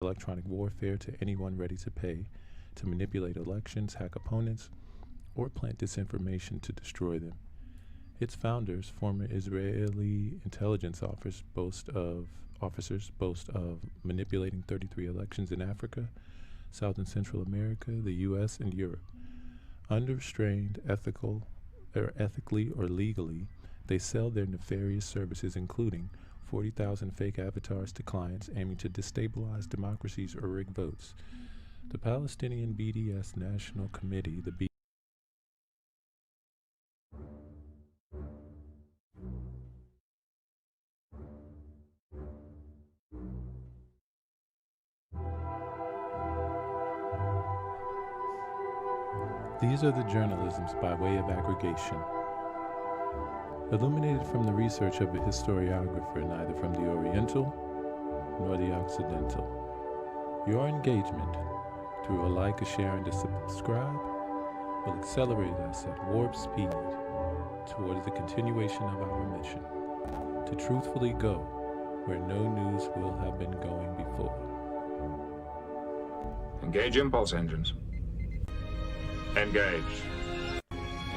electronic warfare to anyone ready to pay, to manipulate elections, hack opponents, or plant disinformation to destroy them. Its founders, former Israeli intelligence officers, boast of manipulating 33 elections in Africa, South and Central America, the U.S., and Europe. Unrestrained, ethically or legally, they sell their nefarious services, including 40,000 fake avatars to clients aiming to destabilize democracies or rig votes. The Palestinian BDS National Committee, the These are the journalisms by way of aggregation, illuminated from the research of a historiographer, neither from the Oriental nor the Occidental. Your engagement, through a like, a share, and a subscribe, will accelerate us at warp speed towards the continuation of our mission, to truthfully go where no news will have been going before. Engage impulse engines. Engage.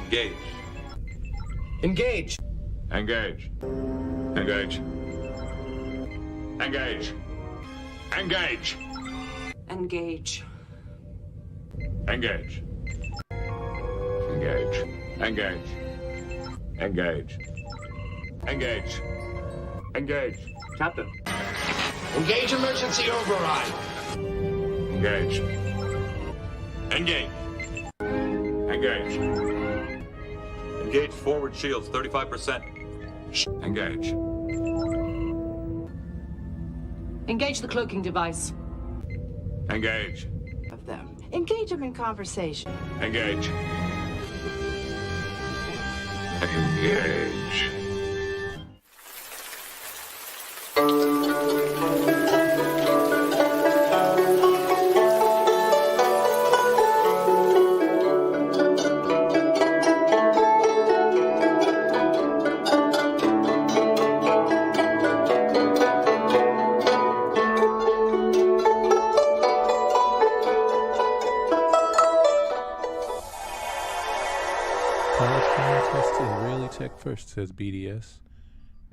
Engage. Engage. Engage. Engage. Engage. Engage. Engage. Engage. Engage. Engage. Engage. Engage. Engage. Captain. Engage emergency override. Engage. Engage. Engage. Engage forward shields, 35%. Engage. Engage the cloaking device. Engage. Of them. Engage them in conversation. Engage. Engage. Israeli tech first, says BDS,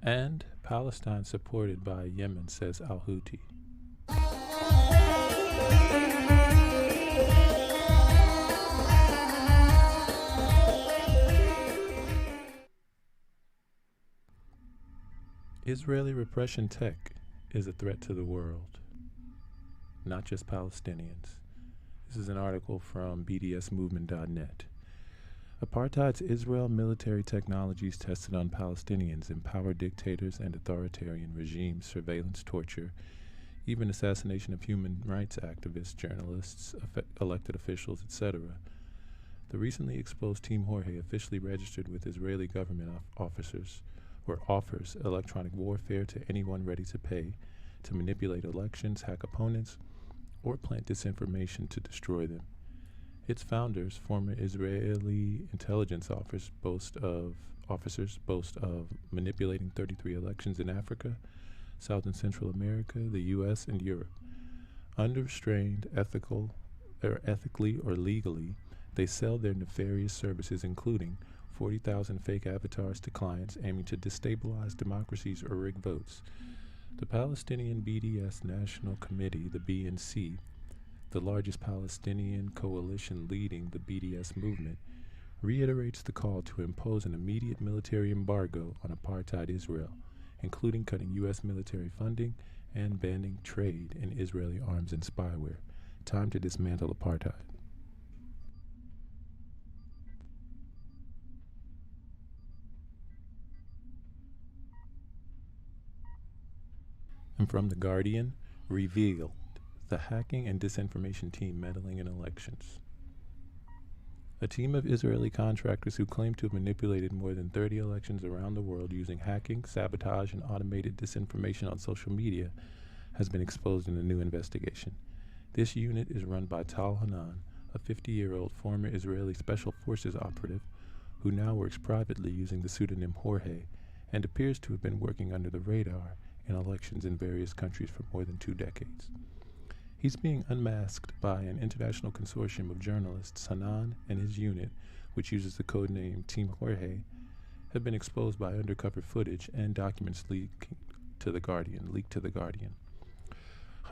and Palestine supported by Yemen, says Houthi. Israeli repression tech is a threat to the world, not just Palestinians. This is an article from bdsmovement.net. Apartheid's Israel military technologies tested on Palestinians empower dictators and authoritarian regimes, surveillance, torture, even assassination of human rights activists, journalists, elected officials, etc. The recently exposed Team Jorge officially registered with Israeli government offers electronic warfare to anyone ready to pay, to manipulate elections, hack opponents, or plant disinformation to destroy them. Its founders, former Israeli intelligence officers, boast of manipulating 33 elections in Africa, South and Central America, the U.S., and Europe. Unrestrained, ethically or legally, they sell their nefarious services, including 40,000 fake avatars to clients aiming to destabilize democracies or rig votes. The Palestinian BDS National Committee, the BNC, the largest Palestinian coalition leading the BDS movement, reiterates the call to impose an immediate military embargo on apartheid Israel, including cutting U.S. military funding and banning trade in Israeli arms and spyware. Time to dismantle apartheid. And from The Guardian, revealed the hacking and disinformation team meddling in elections. A team of Israeli contractors who claim to have manipulated more than 30 elections around the world using hacking, sabotage, and automated disinformation on social media has been exposed in a new investigation. This unit is run by Tal Hanan, a 50-year-old former Israeli Special Forces operative who now works privately using the pseudonym Jorge and appears to have been working under the radar in elections in various countries for more than 2 decades. He's being unmasked by an international consortium of journalists. Hanan and his unit, which uses the code name Team Jorge, have been exposed by undercover footage and documents leaked to the Guardian.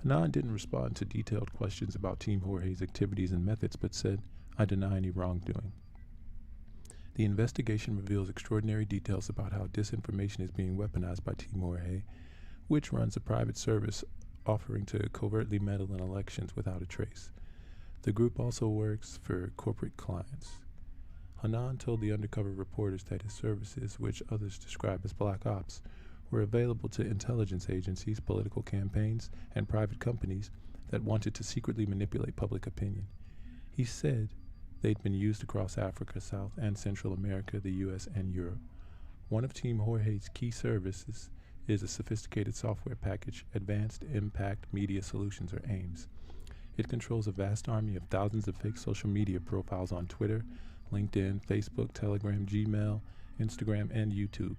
Hanan didn't respond to detailed questions about Team Jorge's activities and methods, but said, "I deny any wrongdoing." The investigation reveals extraordinary details about how disinformation is being weaponized by Team Jorge, which runs a private service offering to covertly meddle in elections without a trace. The group also works for corporate clients. Hanan told the undercover reporters that his services, which others describe as black ops, were available to intelligence agencies, political campaigns, and private companies that wanted to secretly manipulate public opinion. He said they'd been used across Africa, South and Central America, the US, and Europe. One of Team Jorge's key services is a sophisticated software package, Advanced Impact Media Solutions, or AIMS. It controls a vast army of thousands of fake social media profiles on Twitter, LinkedIn, Facebook, Telegram, Gmail, Instagram, and YouTube.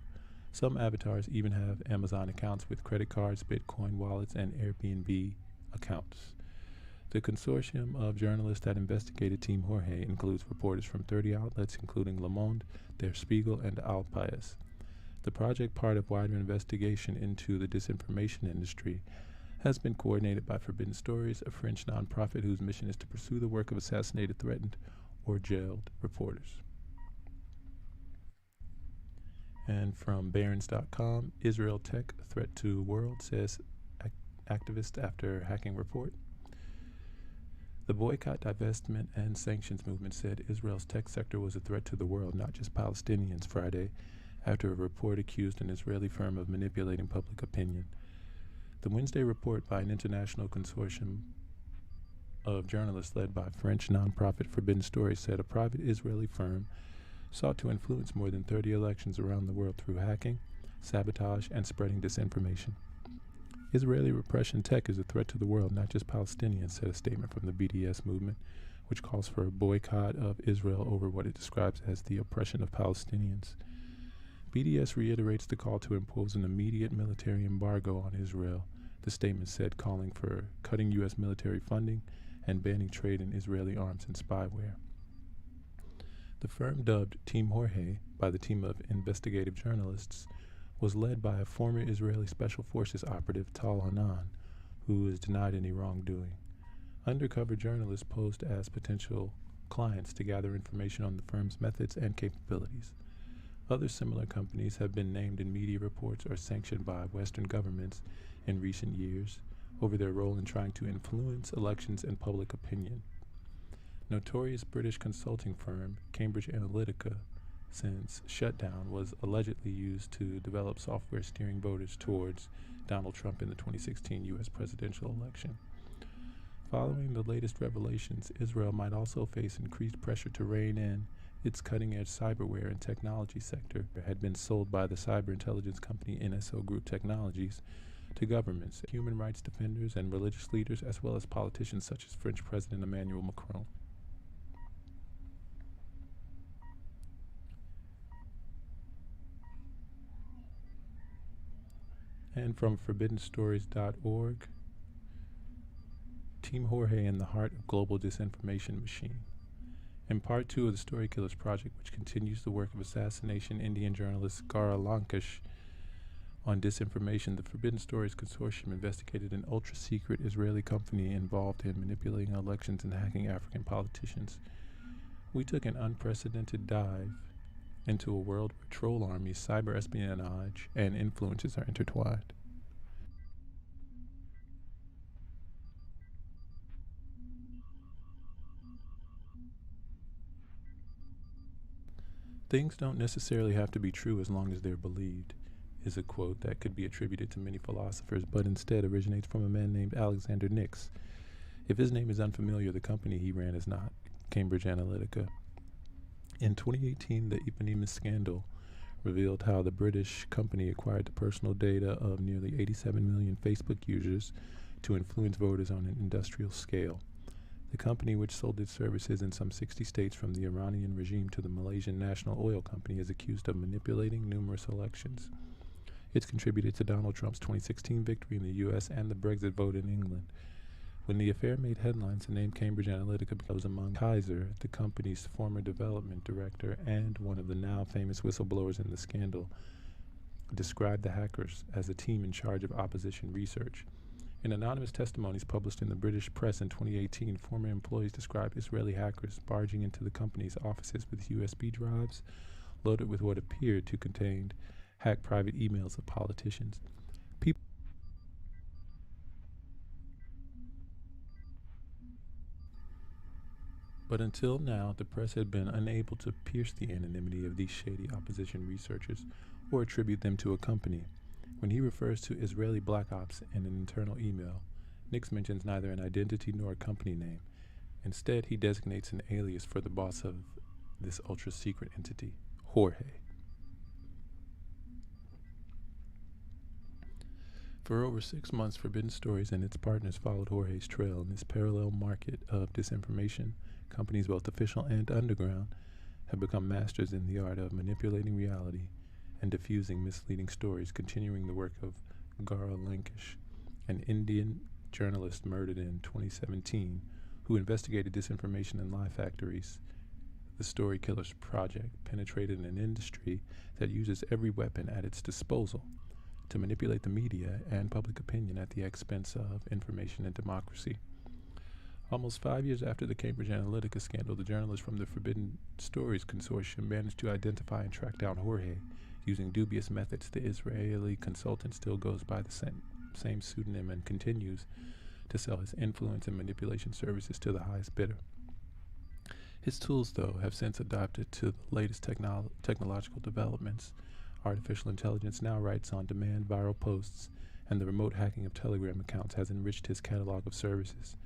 Some avatars even have Amazon accounts with credit cards, Bitcoin wallets, and Airbnb accounts. The consortium of journalists that investigated Team Jorge includes reporters from 30 outlets, including Le Monde, Der Spiegel, and Al País. The project, part of wider investigation into the disinformation industry, has been coordinated by Forbidden Stories, a French nonprofit whose mission is to pursue the work of assassinated, threatened, or jailed reporters. And from Barron's.com, Israel Tech Threat to World, says activist after hacking report. The boycott, divestment, and sanctions movement said Israel's tech sector was a threat to the world, not just Palestinians, Friday, after a report accused an Israeli firm of manipulating public opinion. The Wednesday report by an international consortium of journalists led by French nonprofit Forbidden Stories said a private Israeli firm sought to influence more than 30 elections around the world through hacking, sabotage, and spreading disinformation. Israeli repression tech is a threat to the world, not just Palestinians, said a statement from the BDS movement, which calls for a boycott of Israel over what it describes as the oppression of Palestinians. BDS reiterates the call to impose an immediate military embargo on Israel, the statement said, calling for cutting U.S. military funding and banning trade in Israeli arms and spyware. The firm, dubbed Team Jorge by the team of investigative journalists, was led by a former Israeli Special Forces operative, Tal Hanan, who is denied any wrongdoing. Undercover journalists posed as potential clients to gather information on the firm's methods and capabilities. Other similar companies have been named in media reports or sanctioned by Western governments in recent years over their role in trying to influence elections and public opinion. Notorious British consulting firm Cambridge Analytica, since shutdown, was allegedly used to develop software steering voters towards Donald Trump in the 2016 U.S. presidential election. Following the latest revelations, Israel might also face increased pressure to rein in its cutting-edge cyberware and technology sector. It had been sold by the cyber intelligence company NSO Group Technologies to governments, human rights defenders, and religious leaders, as well as politicians such as French President Emmanuel Macron. And from forbiddenstories.org, Team Jorge in the heart of global disinformation machine. In part 2 of the Story Killers Project, which continues the work of assassination Indian journalist Gara Lankesh on disinformation, the Forbidden Stories Consortium investigated an ultra-secret Israeli company involved in manipulating elections and hacking African politicians. We took an unprecedented dive into a world where troll armies, cyber espionage, and influences are intertwined. Things don't necessarily have to be true as long as they're believed, is a quote that could be attributed to many philosophers, but instead originates from a man named Alexander Nix. If his name is unfamiliar, the company he ran is not, Cambridge Analytica. In 2018, the eponymous scandal revealed how the British company acquired the personal data of nearly 87 million Facebook users to influence voters on an industrial scale. The company, which sold its services in some 60 states from the Iranian regime to the Malaysian National Oil Company, is accused of manipulating numerous elections. It's contributed to Donald Trump's 2016 victory in the U.S. and the Brexit vote in England. When the affair made headlines, the name Cambridge Analytica was among Kaiser, the company's former development director and one of the now famous whistleblowers in the scandal, described the hackers as a team in charge of opposition research. In anonymous testimonies published in the British press in 2018, former employees described Israeli hackers barging into the company's offices with USB drives loaded with what appeared to contain hacked private emails of politicians. But until now, the press had been unable to pierce the anonymity of these shady opposition researchers or attribute them to a company. When he refers to Israeli Black Ops in an internal email, Nix mentions neither an identity nor a company name. Instead, he designates an alias for the boss of this ultra-secret entity, Jorge. For over 6 months, Forbidden Stories and its partners followed Jorge's trail in this parallel market of disinformation. Companies, both official and underground, have become masters in the art of manipulating reality and diffusing misleading stories, continuing the work of Gaurav Lankesh, an Indian journalist murdered in 2017 who investigated disinformation in lie factories. The Story Killers Project penetrated an industry that uses every weapon at its disposal to manipulate the media and public opinion at the expense of information and democracy. Almost 5 years after the Cambridge Analytica scandal, the journalists from the Forbidden Stories Consortium managed to identify and track down Jorge. Using dubious methods, the Israeli consultant still goes by the same pseudonym and continues to sell his influence and manipulation services to the highest bidder. His tools, though, have since adapted to the latest technological developments. Artificial intelligence now writes on demand viral posts, and the remote hacking of Telegram accounts has enriched his catalog of services.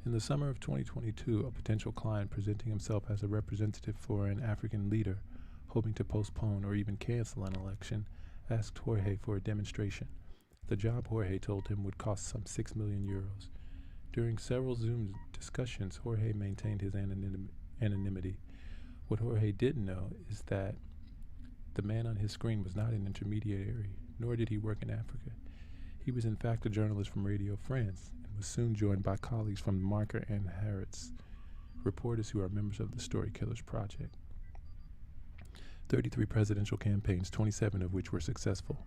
In the summer of 2022, a potential client presenting himself as a representative for an African leader, hoping to postpone or even cancel an election, asked Jorge for a demonstration. The job, Jorge told him, would cost some 6 million euros. During several Zoom discussions, Jorge maintained his anonymity. What Jorge didn't know is that the man on his screen was not an intermediary, nor did he work in Africa. He was in fact a journalist from Radio France and was soon joined by colleagues from The Marker and Haaretz, reporters who are members of the Story Killers Project. 33 presidential campaigns, 27 of which were successful.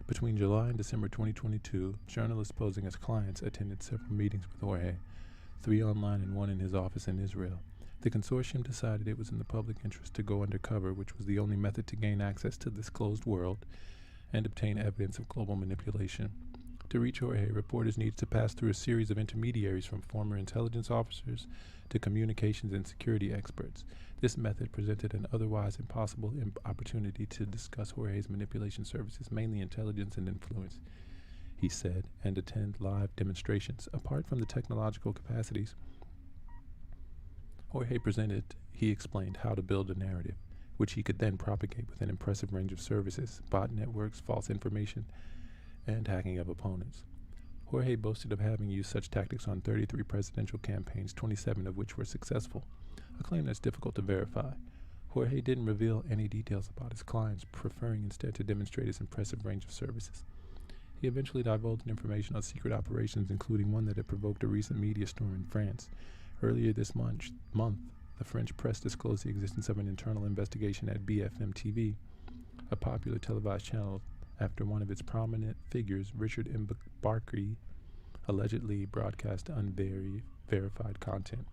Between July and December 2022, journalists posing as clients attended several meetings with Jorge, 3 online and 1 in his office in Israel. The consortium decided it was in the public interest to go undercover, which was the only method to gain access to this closed world and obtain evidence of global manipulation. To reach Jorge, reporters needed to pass through a series of intermediaries from former intelligence officers to communications and security experts. This method presented an otherwise impossible opportunity to discuss Jorge's manipulation services, mainly intelligence and influence, he said, and attend live demonstrations. Apart from the technological capacities Jorge presented, he explained how to build a narrative, which he could then propagate with an impressive range of services, bot networks, false information, and hacking of opponents. Jorge boasted of having used such tactics on 33 presidential campaigns, 27 of which were successful, a claim that's difficult to verify. Jorge didn't reveal any details about his clients, preferring instead to demonstrate his impressive range of services. He eventually divulged information on secret operations, including one that had provoked a recent media storm in France. Earlier this month, the French press disclosed the existence of an internal investigation at BFM TV, a popular televised channel, after one of its prominent figures, Richard Mbarki, allegedly broadcast unverified content.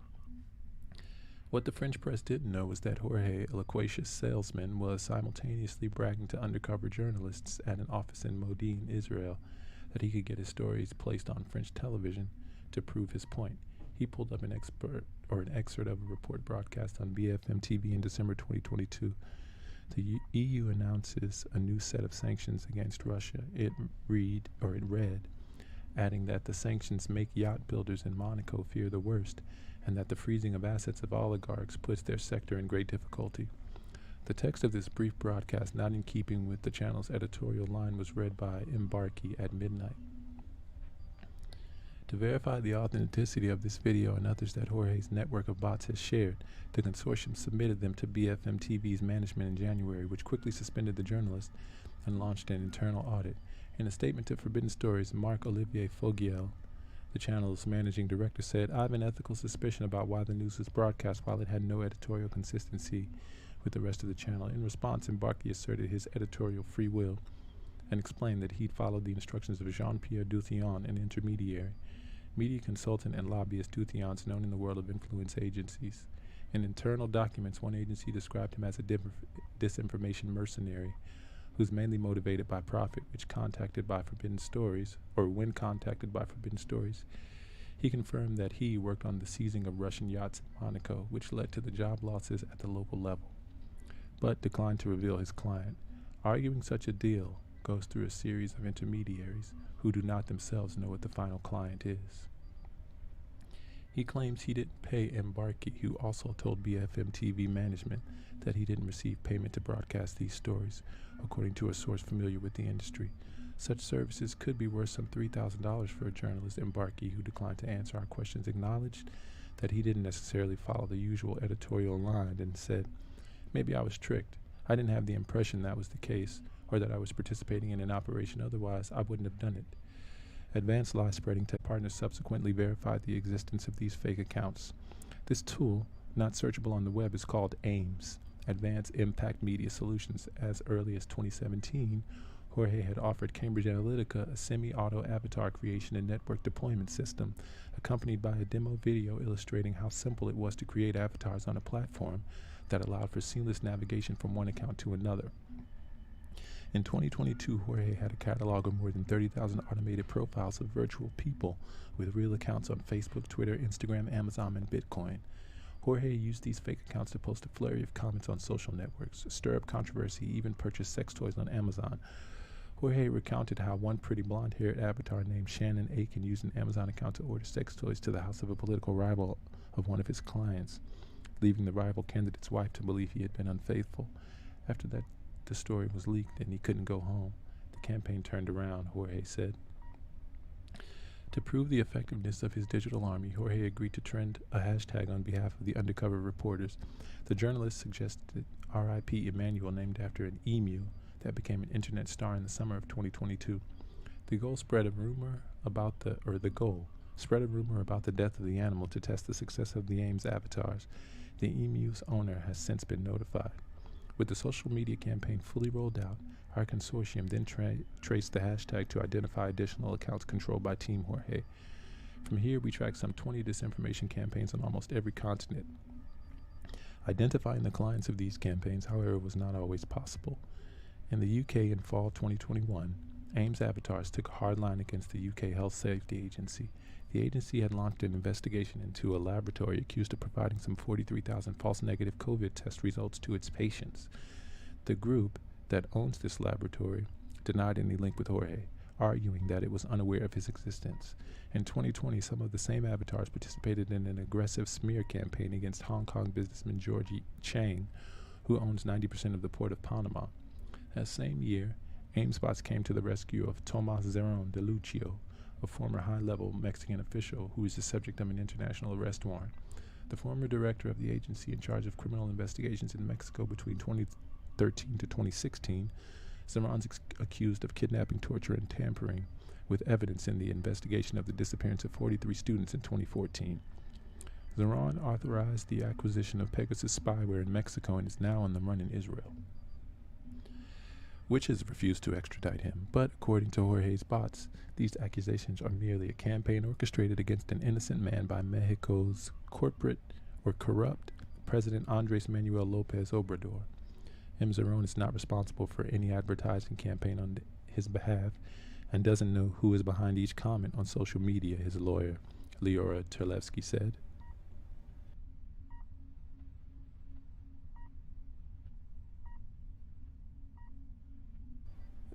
What the French press didn't know was that Jorge, a loquacious salesman, was simultaneously bragging to undercover journalists at an office in Modin, Israel, that he could get his stories placed on French television to prove his point. He pulled up an excerpt of a report broadcast on BFM TV in December 2022. The EU announces a new set of sanctions against Russia. It read, adding that the sanctions make yacht builders in Monaco fear the worst, and that the freezing of assets of oligarchs puts their sector in great difficulty. The text of this brief broadcast, not in keeping with the channel's editorial line, was read by Mbarki at midnight. To verify the authenticity of this video and others that Jorge's network of bots has shared, the consortium submitted them to BFM TV's management in January, which quickly suspended the journalist and launched an internal audit. In a statement to Forbidden Stories, Marc-Olivier Fogiel, The channel's managing director said, "I have an ethical suspicion about why the news was broadcast while it had no editorial consistency with the rest of the channel." In response, Mbarki asserted his editorial free will and explained that he'd followed the instructions of Jean-Pierre Duthillon, an intermediary, media consultant and lobbyist. Duthillon's known in the world of influence agencies. In internal documents, one agency described him as a disinformation mercenary who's mainly motivated by profit, when contacted by Forbidden Stories, he confirmed that he worked on the seizing of Russian yachts in Monaco, which led to the job losses at the local level, but declined to reveal his client. Arguing such a deal goes through a series of intermediaries who do not themselves know what the final client is. He claims he didn't pay Mbarki, who also told BFM TV management that he didn't receive payment to broadcast these stories, according to a source familiar with the industry. Such services could be worth some $3,000 for a journalist. Mbarki, who declined to answer our questions, acknowledged that he didn't necessarily follow the usual editorial line and said, "Maybe I was tricked. I didn't have the impression that was the case, or that I was participating in an operation. Otherwise, I wouldn't have done it." Advanced lie-spreading tech partners subsequently verified the existence of these fake accounts. This tool, not searchable on the web, is called AIMS, Advanced Impact Media Solutions. As early as 2017, Jorge had offered Cambridge Analytica a semi-auto avatar creation and network deployment system, accompanied by a demo video illustrating how simple it was to create avatars on a platform that allowed for seamless navigation from one account to another. In 2022, Jorge had a catalog of more than 30,000 automated profiles of virtual people with real accounts on Facebook, Twitter, Instagram, Amazon, and Bitcoin. Jorge used these fake accounts to post a flurry of comments on social networks, stir up controversy, even purchase sex toys on Amazon. Jorge recounted how one pretty blonde-haired avatar named Shannon Aiken used an Amazon account to order sex toys to the house of a political rival of one of his clients, leaving the rival candidate's wife to believe he had been unfaithful. After that, the story was leaked and he couldn't go home. The campaign turned around, Jorge said. To prove the effectiveness of his digital army, Jorge agreed to trend a hashtag on behalf of the undercover reporters. The journalist suggested R.I.P. Emmanuel, named after an emu that became an internet star in the summer of 2022. The goal spread a rumor about the death of the animal to test the success of the AIMS avatars. The emu's owner has since been notified. With the social media campaign fully rolled out, our consortium then traced the hashtag to identify additional accounts controlled by Team Jorge. From here, we tracked some 20 disinformation campaigns on almost every continent. Identifying the clients of these campaigns, however, was not always possible. In the UK in fall 2021, AIMS avatars took a hard line against the UK Health Safety Agency. The agency had launched an investigation into a laboratory accused of providing some 43,000 false negative COVID test results to its patients. The group that owns this laboratory denied any link with Jorge, arguing that it was unaware of his existence. In 2020, some of the same avatars participated in an aggressive smear campaign against Hong Kong businessman Georgie Chang, who owns 90% of the port of Panama. That same year, AIMS bots came to the rescue of Tomas Zeron de Lucio, a former high-level Mexican official who is the subject of an international arrest warrant. The former director of the agency in charge of criminal investigations in Mexico between 2013 to 2016, Zeron's accused of kidnapping, torture, and tampering with evidence in the investigation of the disappearance of 43 students in 2014. Zeron authorized the acquisition of Pegasus spyware in Mexico and is now on the run in Israel, which has refused to extradite him. But according to Jorge's bots, these accusations are merely a campaign orchestrated against an innocent man by Mexico's corrupt President Andres Manuel Lopez Obrador. M. Zeron is not responsible for any advertising campaign on his behalf and doesn't know who is behind each comment on social media, his lawyer, Leora Terlevsky, said.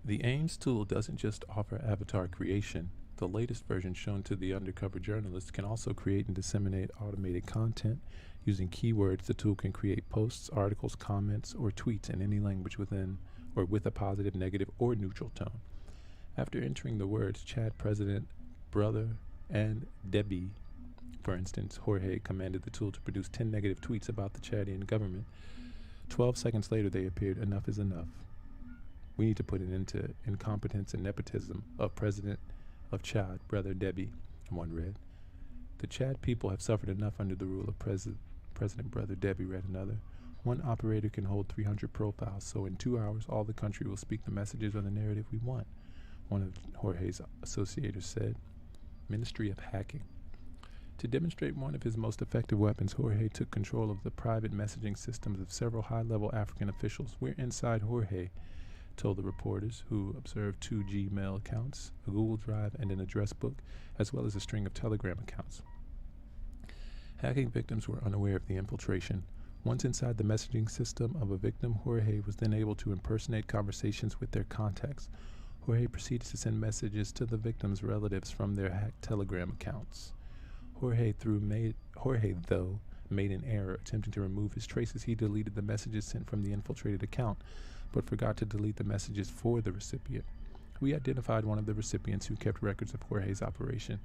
The AIMS tool doesn't just offer avatar creation. The latest version shown to the undercover journalists can also create and disseminate automated content. Using keywords, the tool can create posts, articles, comments, or tweets in any language within or with a positive, negative, or neutral tone. After entering the words Chad President, Brother, and Debbie, for instance, Jorge commanded the tool to produce 10 negative tweets about the Chadian government. 12 seconds later, they appeared, "Enough is enough. We need to put an end to incompetence and nepotism of President of Chad, Brother Debbie. one read. The Chad people have suffered enough under the rule of President Brother Debbie, read another. One operator can hold 300 profiles, so in 2 hours all the country will speak the messages or the narrative we want, one of Jorge's associators said. Ministry of Hacking. To demonstrate one of his most effective weapons, Jorge took control of the private messaging systems of several high-level African officials. We're inside Jorge, told the reporters, who observed 2 Gmail accounts, a Google Drive, and an address book, as well as a string of Telegram accounts. Hacking victims were unaware of the infiltration. Once inside the messaging system of a victim, Jorge was then able to impersonate conversations with their contacts. Jorge proceeded to send messages to the victims' relatives from their hacked Telegram accounts. Jorge, though, made an error. Attempting to remove his traces, he deleted the messages sent from the infiltrated account, but forgot to delete the messages for the recipient. We identified one of the recipients who kept records of Jorge's operation.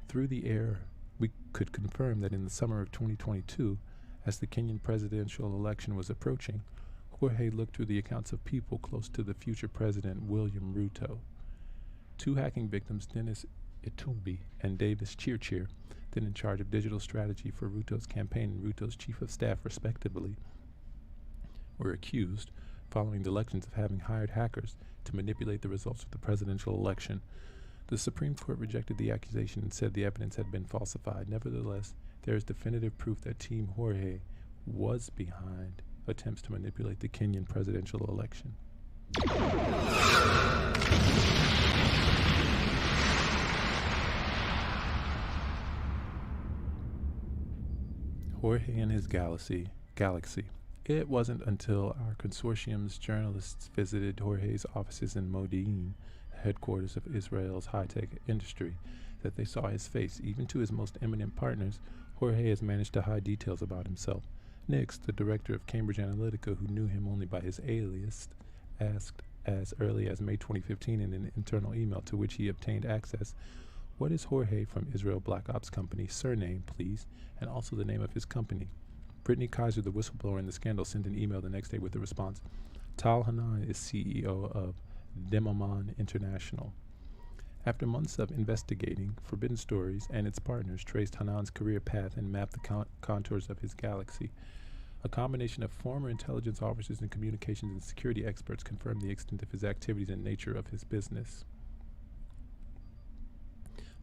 Through the error, we could confirm that in the summer of 2022, as the Kenyan presidential election was approaching, Jorge looked through the accounts of people close to the future president, William Ruto. 2 hacking victims, Dennis Itumbi and Davis Chirchir, then in charge of digital strategy for Ruto's campaign and Ruto's chief of staff, respectively, were accused, following the elections, of having hired hackers to manipulate the results of the presidential election. The Supreme Court rejected the accusation and said the evidence had been falsified. Nevertheless, there is definitive proof that Team Jorge was behind attempts to manipulate the Kenyan presidential election. Jorge and his galaxy. It wasn't until our consortium's journalists visited Jorge's offices in Modi'in, headquarters of Israel's high-tech industry, that they saw his face. Even to his most eminent partners, Jorge has managed to hide details about himself. Nix, the director of Cambridge Analytica, who knew him only by his alias, asked as early as May 2015 in an internal email to which he obtained access, "What is Jorge from Israel Black Ops Company? Surname, please, and also the name of his company." Brittany Kaiser, the whistleblower in the scandal, sent an email the next day with the response, "Tal Hanan is CEO of Demoman International." After months of investigating, Forbidden Stories and its partners traced Hanan's career path and mapped the contours of his galaxy. A combination of former intelligence officers and communications and security experts confirmed the extent of his activities and nature of his business.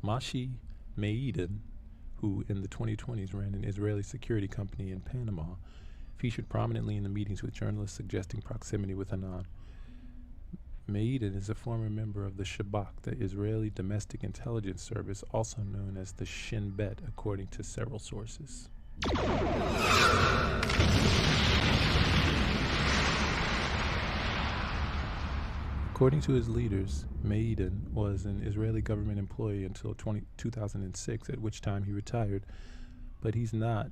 Mashi Maidan, who in the 2020s ran an Israeli security company in Panama, featured prominently in the meetings with journalists suggesting proximity with Hanan. Maidan is a former member of the Shabak, the Israeli Domestic Intelligence Service, also known as the Shin Bet, according to several sources. According to his leaders, Maidan was an Israeli government employee until 2006, at which time he retired, but he's not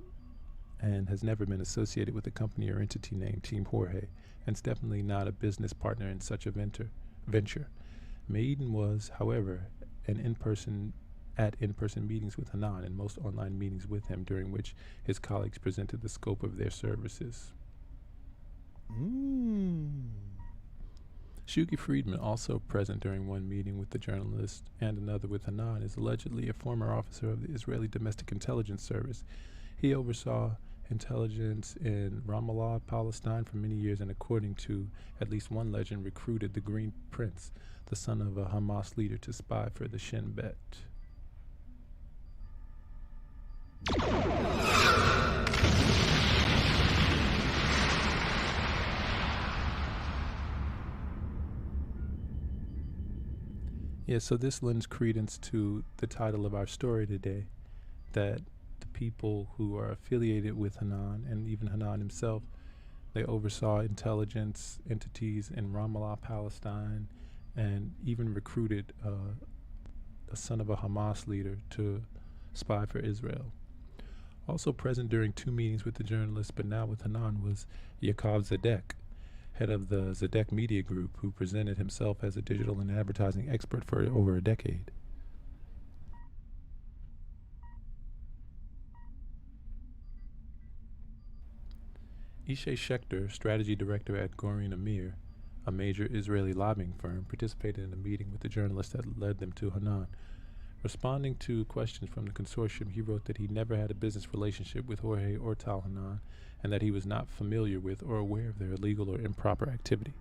and has never been associated with a company or entity named Team Jorge, and is definitely not a business partner in such a venture. Maidan was, however, at in-person meetings with Hanan and most online meetings with him, during which his colleagues presented the scope of their services. Shuki Friedman, also present during one meeting with the journalist and another with Hanan, is allegedly a former officer of the Israeli Domestic Intelligence Service. He oversaw intelligence in Ramallah, Palestine for many years, and according to at least one legend, recruited the Green Prince, the son of a Hamas leader, to spy for the Shin Bet. Yeah, so this lends credence to the title of our story today, that the people who are affiliated with Hanan, and even Hanan himself, they oversaw intelligence entities in Ramallah, Palestine, and even recruited a son of a Hamas leader to spy for Israel. Also present during two meetings with the journalist, but now with Hanan, was Yaakov Zedek, head of the Zedek Media Group, who presented himself as a digital and advertising expert for over a decade. Ishay Schechter, strategy director at Gorin Amir, a major Israeli lobbying firm, participated in a meeting with the journalist that led them to Hanan. Responding to questions from the consortium, he wrote that he never had a business relationship with Jorge or Tal Hanan, and that he was not familiar with or aware of their illegal or improper activity.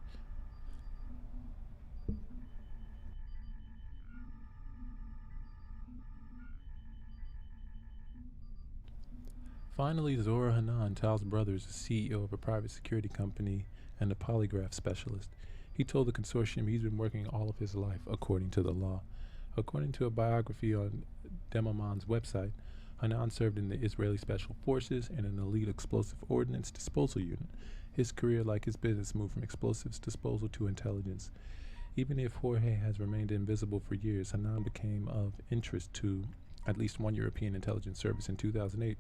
Finally, Zora Hanan, Tal's brother, is the CEO of a private security company and a polygraph specialist. He told the consortium he's been working all of his life according to the law. According to a biography on Demoman's website, Hanan served in the Israeli Special Forces and an elite explosive ordnance disposal unit. His career, like his business, moved from explosives disposal to intelligence. Even if Jorge has remained invisible for years, Hanan became of interest to at least one European intelligence service in 2008,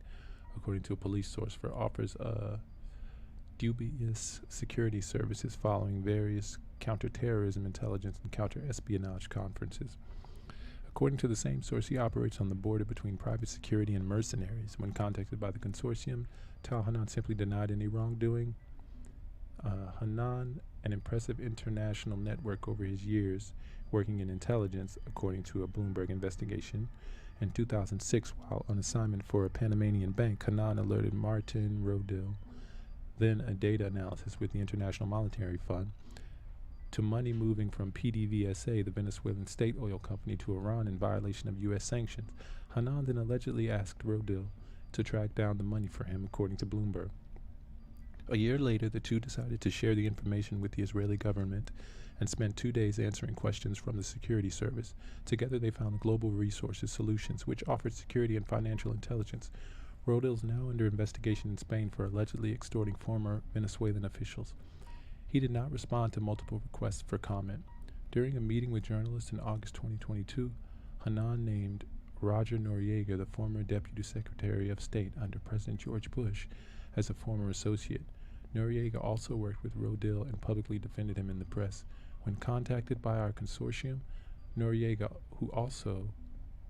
according to a police source, for offers dubious security services following various counterterrorism, intelligence, and counter-espionage conferences. According to the same source, he operates on the border between private security and mercenaries. When contacted by the consortium, Tal Hanan simply denied any wrongdoing. Hanan, an impressive international network over his years working in intelligence, according to a Bloomberg investigation. In 2006, while on assignment for a Panamanian bank, Hanan alerted Martin Rodil, then a data analysis with the International Monetary Fund, to money moving from PDVSA, the Venezuelan state oil company, to Iran in violation of U.S. sanctions. Hanan then allegedly asked Rodil to track down the money for him, according to Bloomberg. A year later, the two decided to share the information with the Israeli government and spent 2 days answering questions from the security service. Together, they found Global Resources Solutions, which offered security and financial intelligence. Rodil is now under investigation in Spain for allegedly extorting former Venezuelan officials. He did not respond to multiple requests for comment. During a meeting with journalists in August 2022, Hanan named Roger Noriega, the former Deputy Secretary of State under President George Bush, as a former associate. Noriega also worked with Rodil and publicly defended him in the press. When contacted by our consortium, Noriega, who also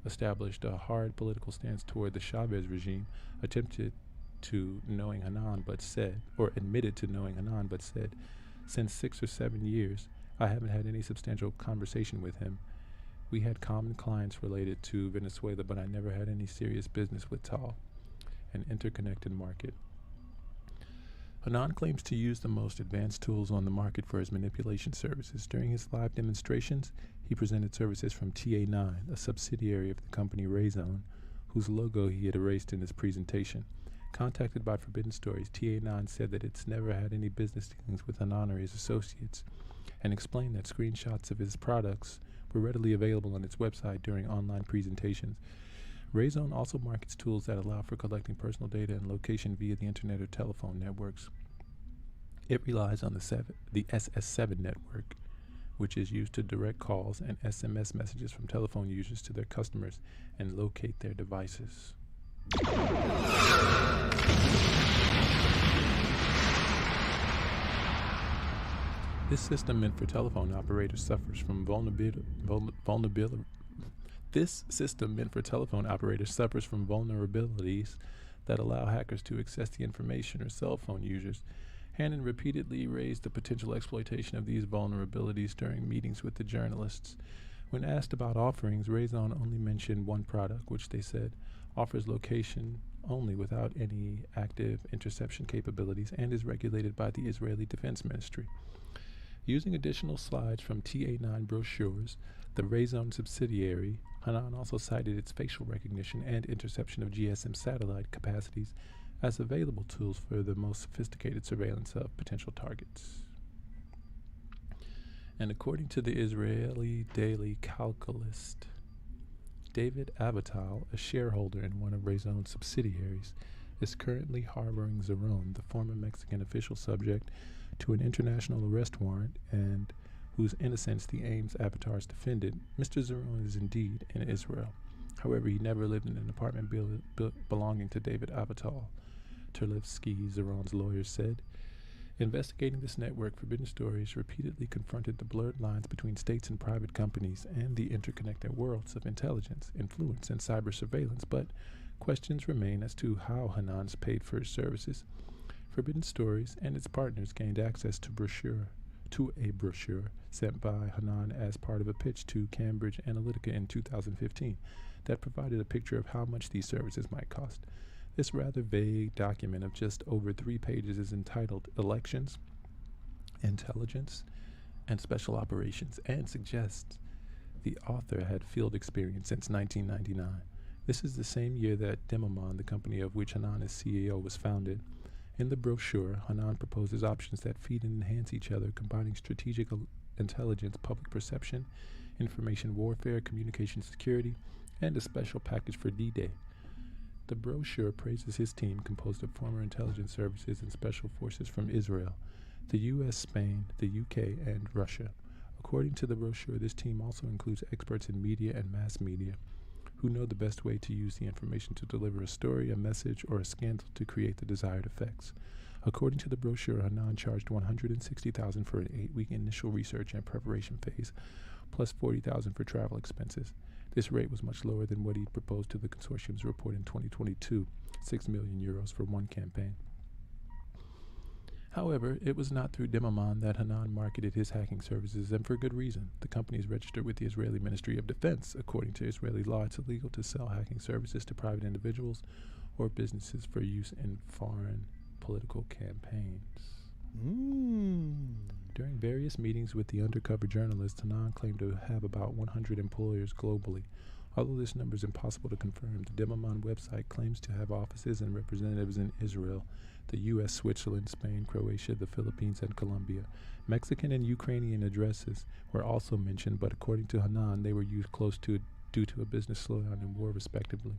established a hard political stance toward the Chavez regime, admitted to knowing Hanan but said, since 6 or 7 years, I haven't had any substantial conversation with him. We had common clients related to Venezuela, but I never had any serious business with Tal, an interconnected market. Hanan claims to use the most advanced tools on the market for his manipulation services. During his live demonstrations, he presented services from TA9, a subsidiary of the company Rayzone, whose logo he had erased in his presentation. Contacted by Forbidden Stories, TA9 said that it's never had any business dealings with Hanan or his associates, and explained that screenshots of his products were readily available on its website during online presentations. Rayzone also markets tools that allow for collecting personal data and location via the internet or telephone networks. It relies on the SS7 network, which is used to direct calls and SMS messages from telephone users to their customers and locate their devices. This system meant for telephone operators suffers from vulnerabilities that allow hackers to access the information or cell phone users. Hannon repeatedly raised the potential exploitation of these vulnerabilities during meetings with the journalists. When asked about offerings, Rayzone only mentioned one product, which they said offers location only without any active interception capabilities and is regulated by the Israeli Defense Ministry. Using additional slides from TA9 brochures, the Rayzone subsidiary, Hanan also cited its facial recognition and interception of GSM satellite capacities as available tools for the most sophisticated surveillance of potential targets. And according to the Israeli Daily Calculist, David Avital, a shareholder in one of Rayzone's subsidiaries, is currently harboring Zeron, the former Mexican official subject to an international arrest warrant and whose innocence the Ames avatars defended. Mr. Zeron is indeed in Israel. However, he never lived in an apartment belonging to David Avital, Terlevsky, Zeron's lawyer, said. Investigating this network, Forbidden Stories repeatedly confronted the blurred lines between states and private companies and the interconnected worlds of intelligence, influence, and cyber surveillance, but questions remain as to how Hanan's paid for his services. Forbidden Stories and its partners gained access to a brochure sent by Hanan as part of a pitch to Cambridge Analytica in 2015 that provided a picture of how much these services might cost. This rather vague document of just over 3 pages is entitled Elections, Intelligence, and Special Operations, and suggests the author had field experience since 1999. This is the same year that Demomon, the company of which Hanan is CEO, was founded. In the brochure, Hanan proposes options that feed and enhance each other, combining strategic intelligence, public perception, information warfare, communication security, and a special package for D-Day. The brochure praises his team, composed of former intelligence services and special forces from Israel, the U.S., Spain, the U.K., and Russia. According to the brochure, this team also includes experts in media and mass media who know the best way to use the information to deliver a story, a message, or a scandal to create the desired effects. According to the brochure, Hanan charged $160,000 for an 8-week initial research and preparation phase, plus $40,000 for travel expenses. This rate was much lower than what he proposed to the consortium's report in 2022, €6 million for one campaign. However, it was not through Demomon that Hanan marketed his hacking services, and for good reason. The company is registered with the Israeli Ministry of Defense. According to Israeli law, it's illegal to sell hacking services to private individuals or businesses for use in foreign political campaigns. During various meetings with the undercover journalist, Hanan claimed to have about 100 employers globally. Although this number is impossible to confirm, the Demomon website claims to have offices and representatives in Israel, the U.S., Switzerland, Spain, Croatia, the Philippines, and Colombia. Mexican and Ukrainian addresses were also mentioned, but according to Hanan, they were used due to a business slowdown and war, respectively.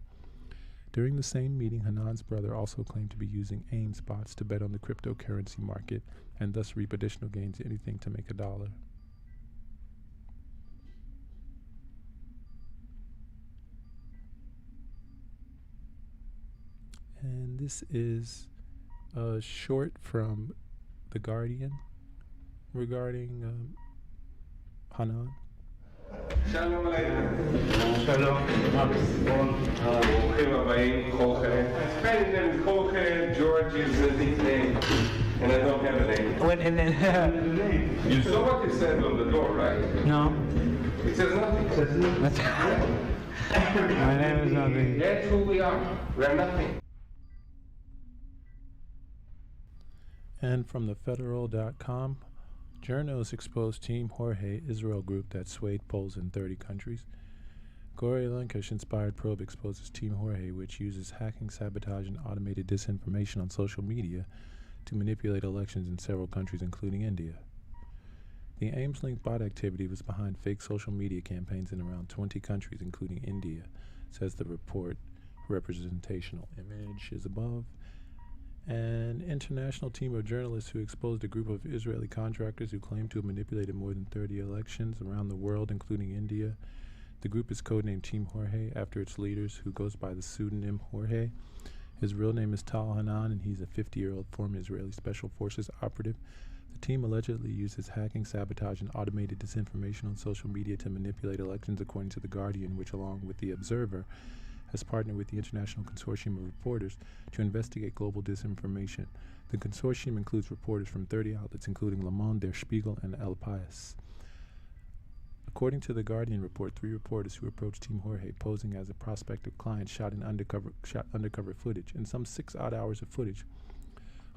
During the same meeting, Hanan's brother also claimed to be using AIM spots to bet on the cryptocurrency market and thus reap additional gains, anything to make $1. And this is a short from The Guardian regarding Hanan. שלום עליכם. שלום. ברוכים הבאים, חוכר. Spanish name is Jorge. George is the nickname, and I don't have a name. You saw what it said on the door, right? No. It says nothing. It says nothing. My name is nothing. That's who we are. We are nothing. And from the Federal.com, journalists exposed Team Jorge Israel group that swayed polls in 30 countries. Gore Lankish-inspired probe exposes Team Jorge, which uses hacking, sabotage, and automated disinformation on social media to manipulate elections in several countries, including India. The Ames-linked bot activity was behind fake social media campaigns in around 20 countries, including India, says the report. Representational image is above. An international team of journalists who exposed a group of Israeli contractors who claimed to have manipulated more than 30 elections around the world, including India. The group is codenamed Team Jorge after its leaders, who goes by the pseudonym Jorge. His real name is Tal Hanan, and he's a 50-year-old former Israeli Special Forces operative. The team allegedly uses hacking, sabotage, and automated disinformation on social media to manipulate elections, according to The Guardian, which, along with The Observer, has partnered with the International Consortium of Reporters to investigate global disinformation. The consortium includes reporters from 30 outlets, including Le Monde, Der Spiegel, and El País. According to the Guardian report, 3 reporters who approached Team Jorge posing as a prospective client shot undercover footage. In some 6 odd hours of footage,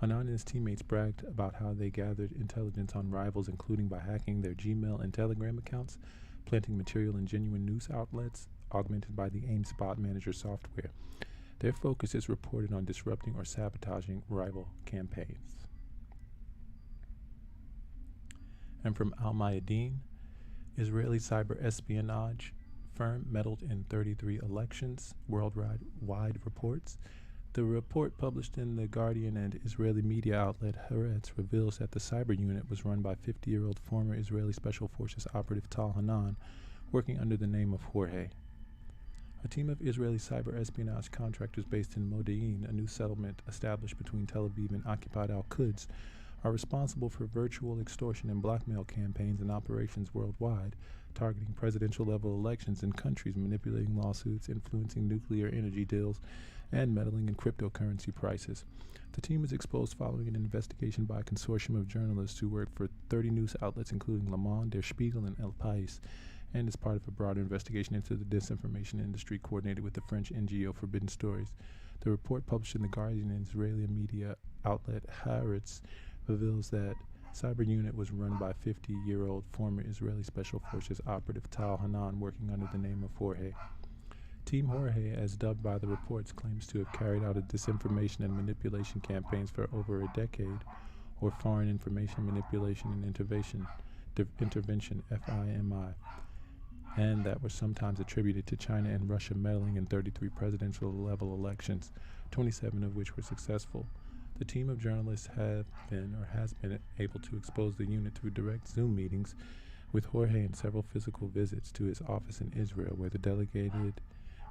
Hanan and his teammates bragged about how they gathered intelligence on rivals, including by hacking their Gmail and Telegram accounts, planting material in genuine news outlets, augmented by the AIM Spot Manager software. Their focus is reported on disrupting or sabotaging rival campaigns. And from Al Mayadeen, Israeli cyber espionage firm meddled in 33 elections, worldwide reports. The report published in The Guardian and Israeli media outlet Haaretz reveals that the cyber unit was run by 50-year-old former Israeli Special Forces operative Tal Hanan, working under the name of Jorge. A team of Israeli cyber espionage contractors based in Modi'in, a new settlement established between Tel Aviv and occupied Al-Quds, are responsible for virtual extortion and blackmail campaigns and operations worldwide, targeting presidential-level elections in countries, manipulating lawsuits, influencing nuclear energy deals, and meddling in cryptocurrency prices. The team was exposed following an investigation by a consortium of journalists who work for 30 news outlets, including Le Monde, Der Spiegel, and El País, and as part of a broader investigation into the disinformation industry coordinated with the French NGO Forbidden Stories. The report published in The Guardian and Israeli media outlet Haaretz reveals that Cyber Unit was run by 50-year-old former Israeli Special Forces operative Tal Hanan, working under the name of Jorge. Team Jorge, as dubbed by the reports, claims to have carried out a disinformation and manipulation campaigns for over a decade, or foreign information manipulation and intervention, FIMI, and that were sometimes attributed to China and Russia meddling in 33 presidential-level elections, 27 of which were successful. The team of journalists has been able to expose the unit through direct Zoom meetings with Jorge and several physical visits to his office in Israel, where the delegated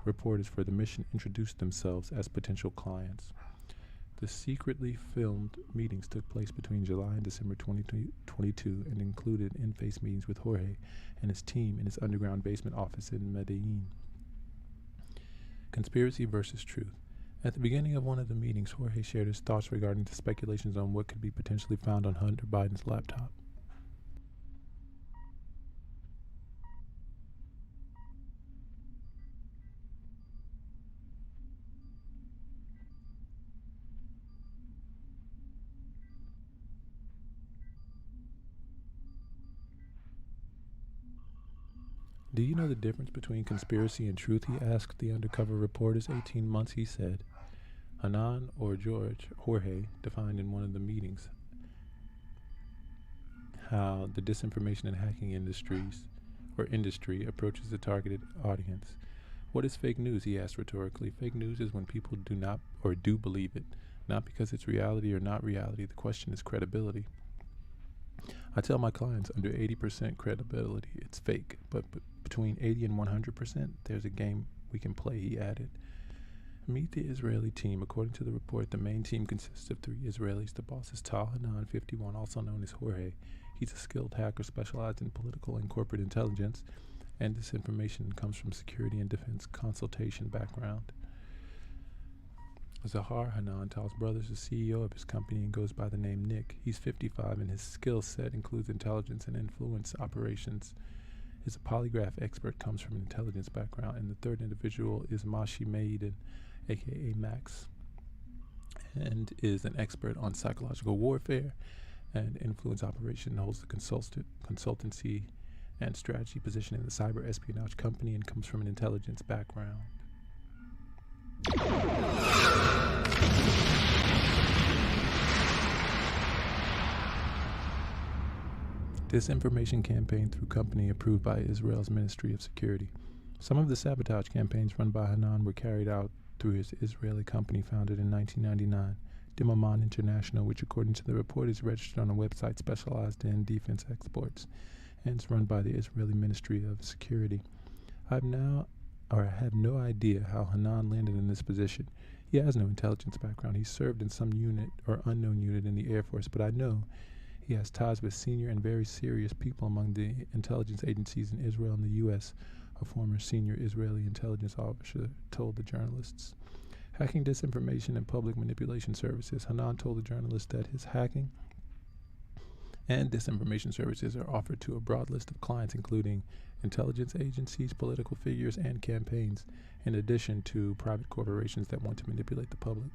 reporters for the mission introduced themselves as potential clients. The secretly filmed meetings took place between July and December 2022 and included in-face meetings with Jorge and his team in his underground basement office in Medellin. Conspiracy versus truth. At the beginning of one of the meetings, Jorge shared his thoughts regarding the speculations on what could be potentially found on Hunter Biden's laptop. Do you know the difference between conspiracy and truth? He asked the undercover reporters. 18 months, he said. Hanan, or Jorge, defined in one of the meetings how the disinformation and hacking industry approaches the targeted audience. What is fake news? He asked rhetorically. Fake news is when people do not or do believe it, not because it's reality or not reality. The question is credibility. I tell my clients under 80% credibility, it's fake, but between 80 and 100%, there's a game we can play, he added. Meet the Israeli team. According to the report, the main team consists of 3 Israelis. The boss is Tal Hanan, 51, also known as Jorge. He's a skilled hacker specialized in political and corporate intelligence and disinformation, and comes from security and defense consultation background. Zahar Hanan, Tal's brother, is the CEO of his company and goes by the name Nick. He's 55 and his skill set includes intelligence and influence operations. He's a polygraph expert, comes from an intelligence background. And the third individual is Mashi Maiden, aka Max, and is an expert on psychological warfare and influence operation, holds the consultancy and strategy position in the cyber espionage company, and comes from an intelligence background. Disinformation campaign through company approved by Israel's Ministry of Security. Some of the sabotage campaigns run by Hanan were carried out through his Israeli company founded in 1999, Dimaman International, which according to the report is registered on a website specialized in defense exports, and it's run by the Israeli Ministry of Security. I have no idea how Hanan landed in this position. He has no intelligence background. He served in some unit or unknown unit in the Air Force, but I know he has ties with senior and very serious people among the intelligence agencies in Israel and the U.S., a former senior Israeli intelligence officer told the journalists. Hacking, disinformation, and public manipulation services. Hanan told the journalists that his hacking and disinformation services are offered to a broad list of clients, including intelligence agencies, political figures, and campaigns, in addition to private corporations that want to manipulate the public.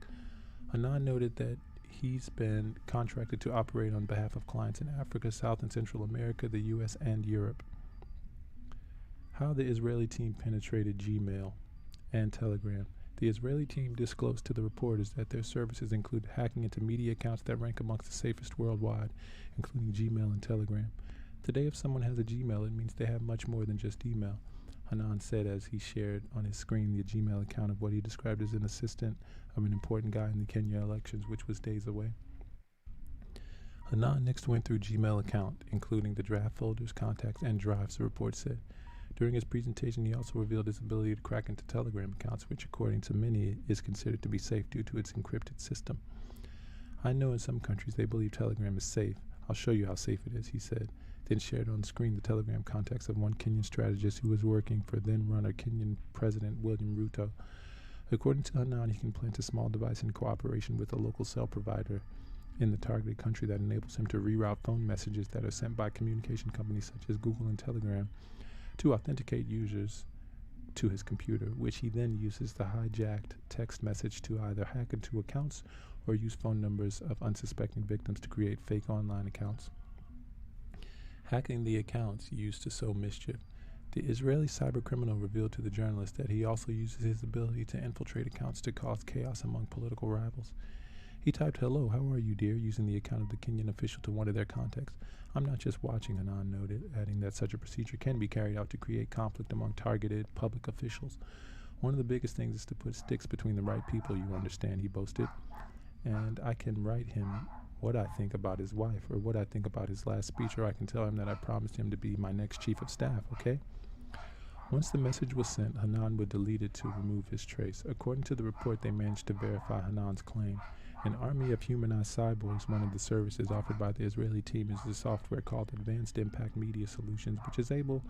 Hanan noted that he's been contracted to operate on behalf of clients in Africa, South and Central America, the U.S., and Europe. How the Israeli team penetrated Gmail and Telegram. The Israeli team disclosed to the reporters that their services include hacking into media accounts that rank amongst the safest worldwide, including Gmail and Telegram. Today, if someone has a Gmail, it means they have much more than just email, Hanan said as he shared on his screen the Gmail account of what he described as an assistant of an important guy in the Kenya elections, which was days away. Hanan next went through Gmail account, including the draft folders, contacts, and drives, the report said. During his presentation, he also revealed his ability to crack into Telegram accounts, which according to many is considered to be safe due to its encrypted system. I know in some countries they believe Telegram is safe. I'll show you how safe it is, he said, then shared on screen the Telegram contacts of one Kenyan strategist who was working for then-runner Kenyan President William Ruto. According to Hanan, he can plant a small device in cooperation with a local cell provider in the targeted country that enables him to reroute phone messages that are sent by communication companies such as Google and Telegram to authenticate users to his computer, which he then uses the hijacked text message to either hack into accounts or use phone numbers of unsuspecting victims to create fake online accounts. Hacking the accounts used to sow mischief. The Israeli cybercriminal revealed to the journalist that he also uses his ability to infiltrate accounts to cause chaos among political rivals. He typed, "Hello, how are you, dear?" using the account of the Kenyan official to one of their contacts. "I'm not just watching," Hanan noted, adding that such a procedure can be carried out to create conflict among targeted public officials. "One of the biggest things is to put sticks between the right people, you understand," he boasted. "And I can write him what I think about his wife or what I think about his last speech, or I can tell him that I promised him to be my next chief of staff, okay?" Once the message was sent, Hanan would delete it to remove his trace. According to the report, they managed to verify Hanan's claim. An army of humanized cyborgs, one of the services offered by the Israeli team, is a software called Advanced Impact Media Solutions, which is able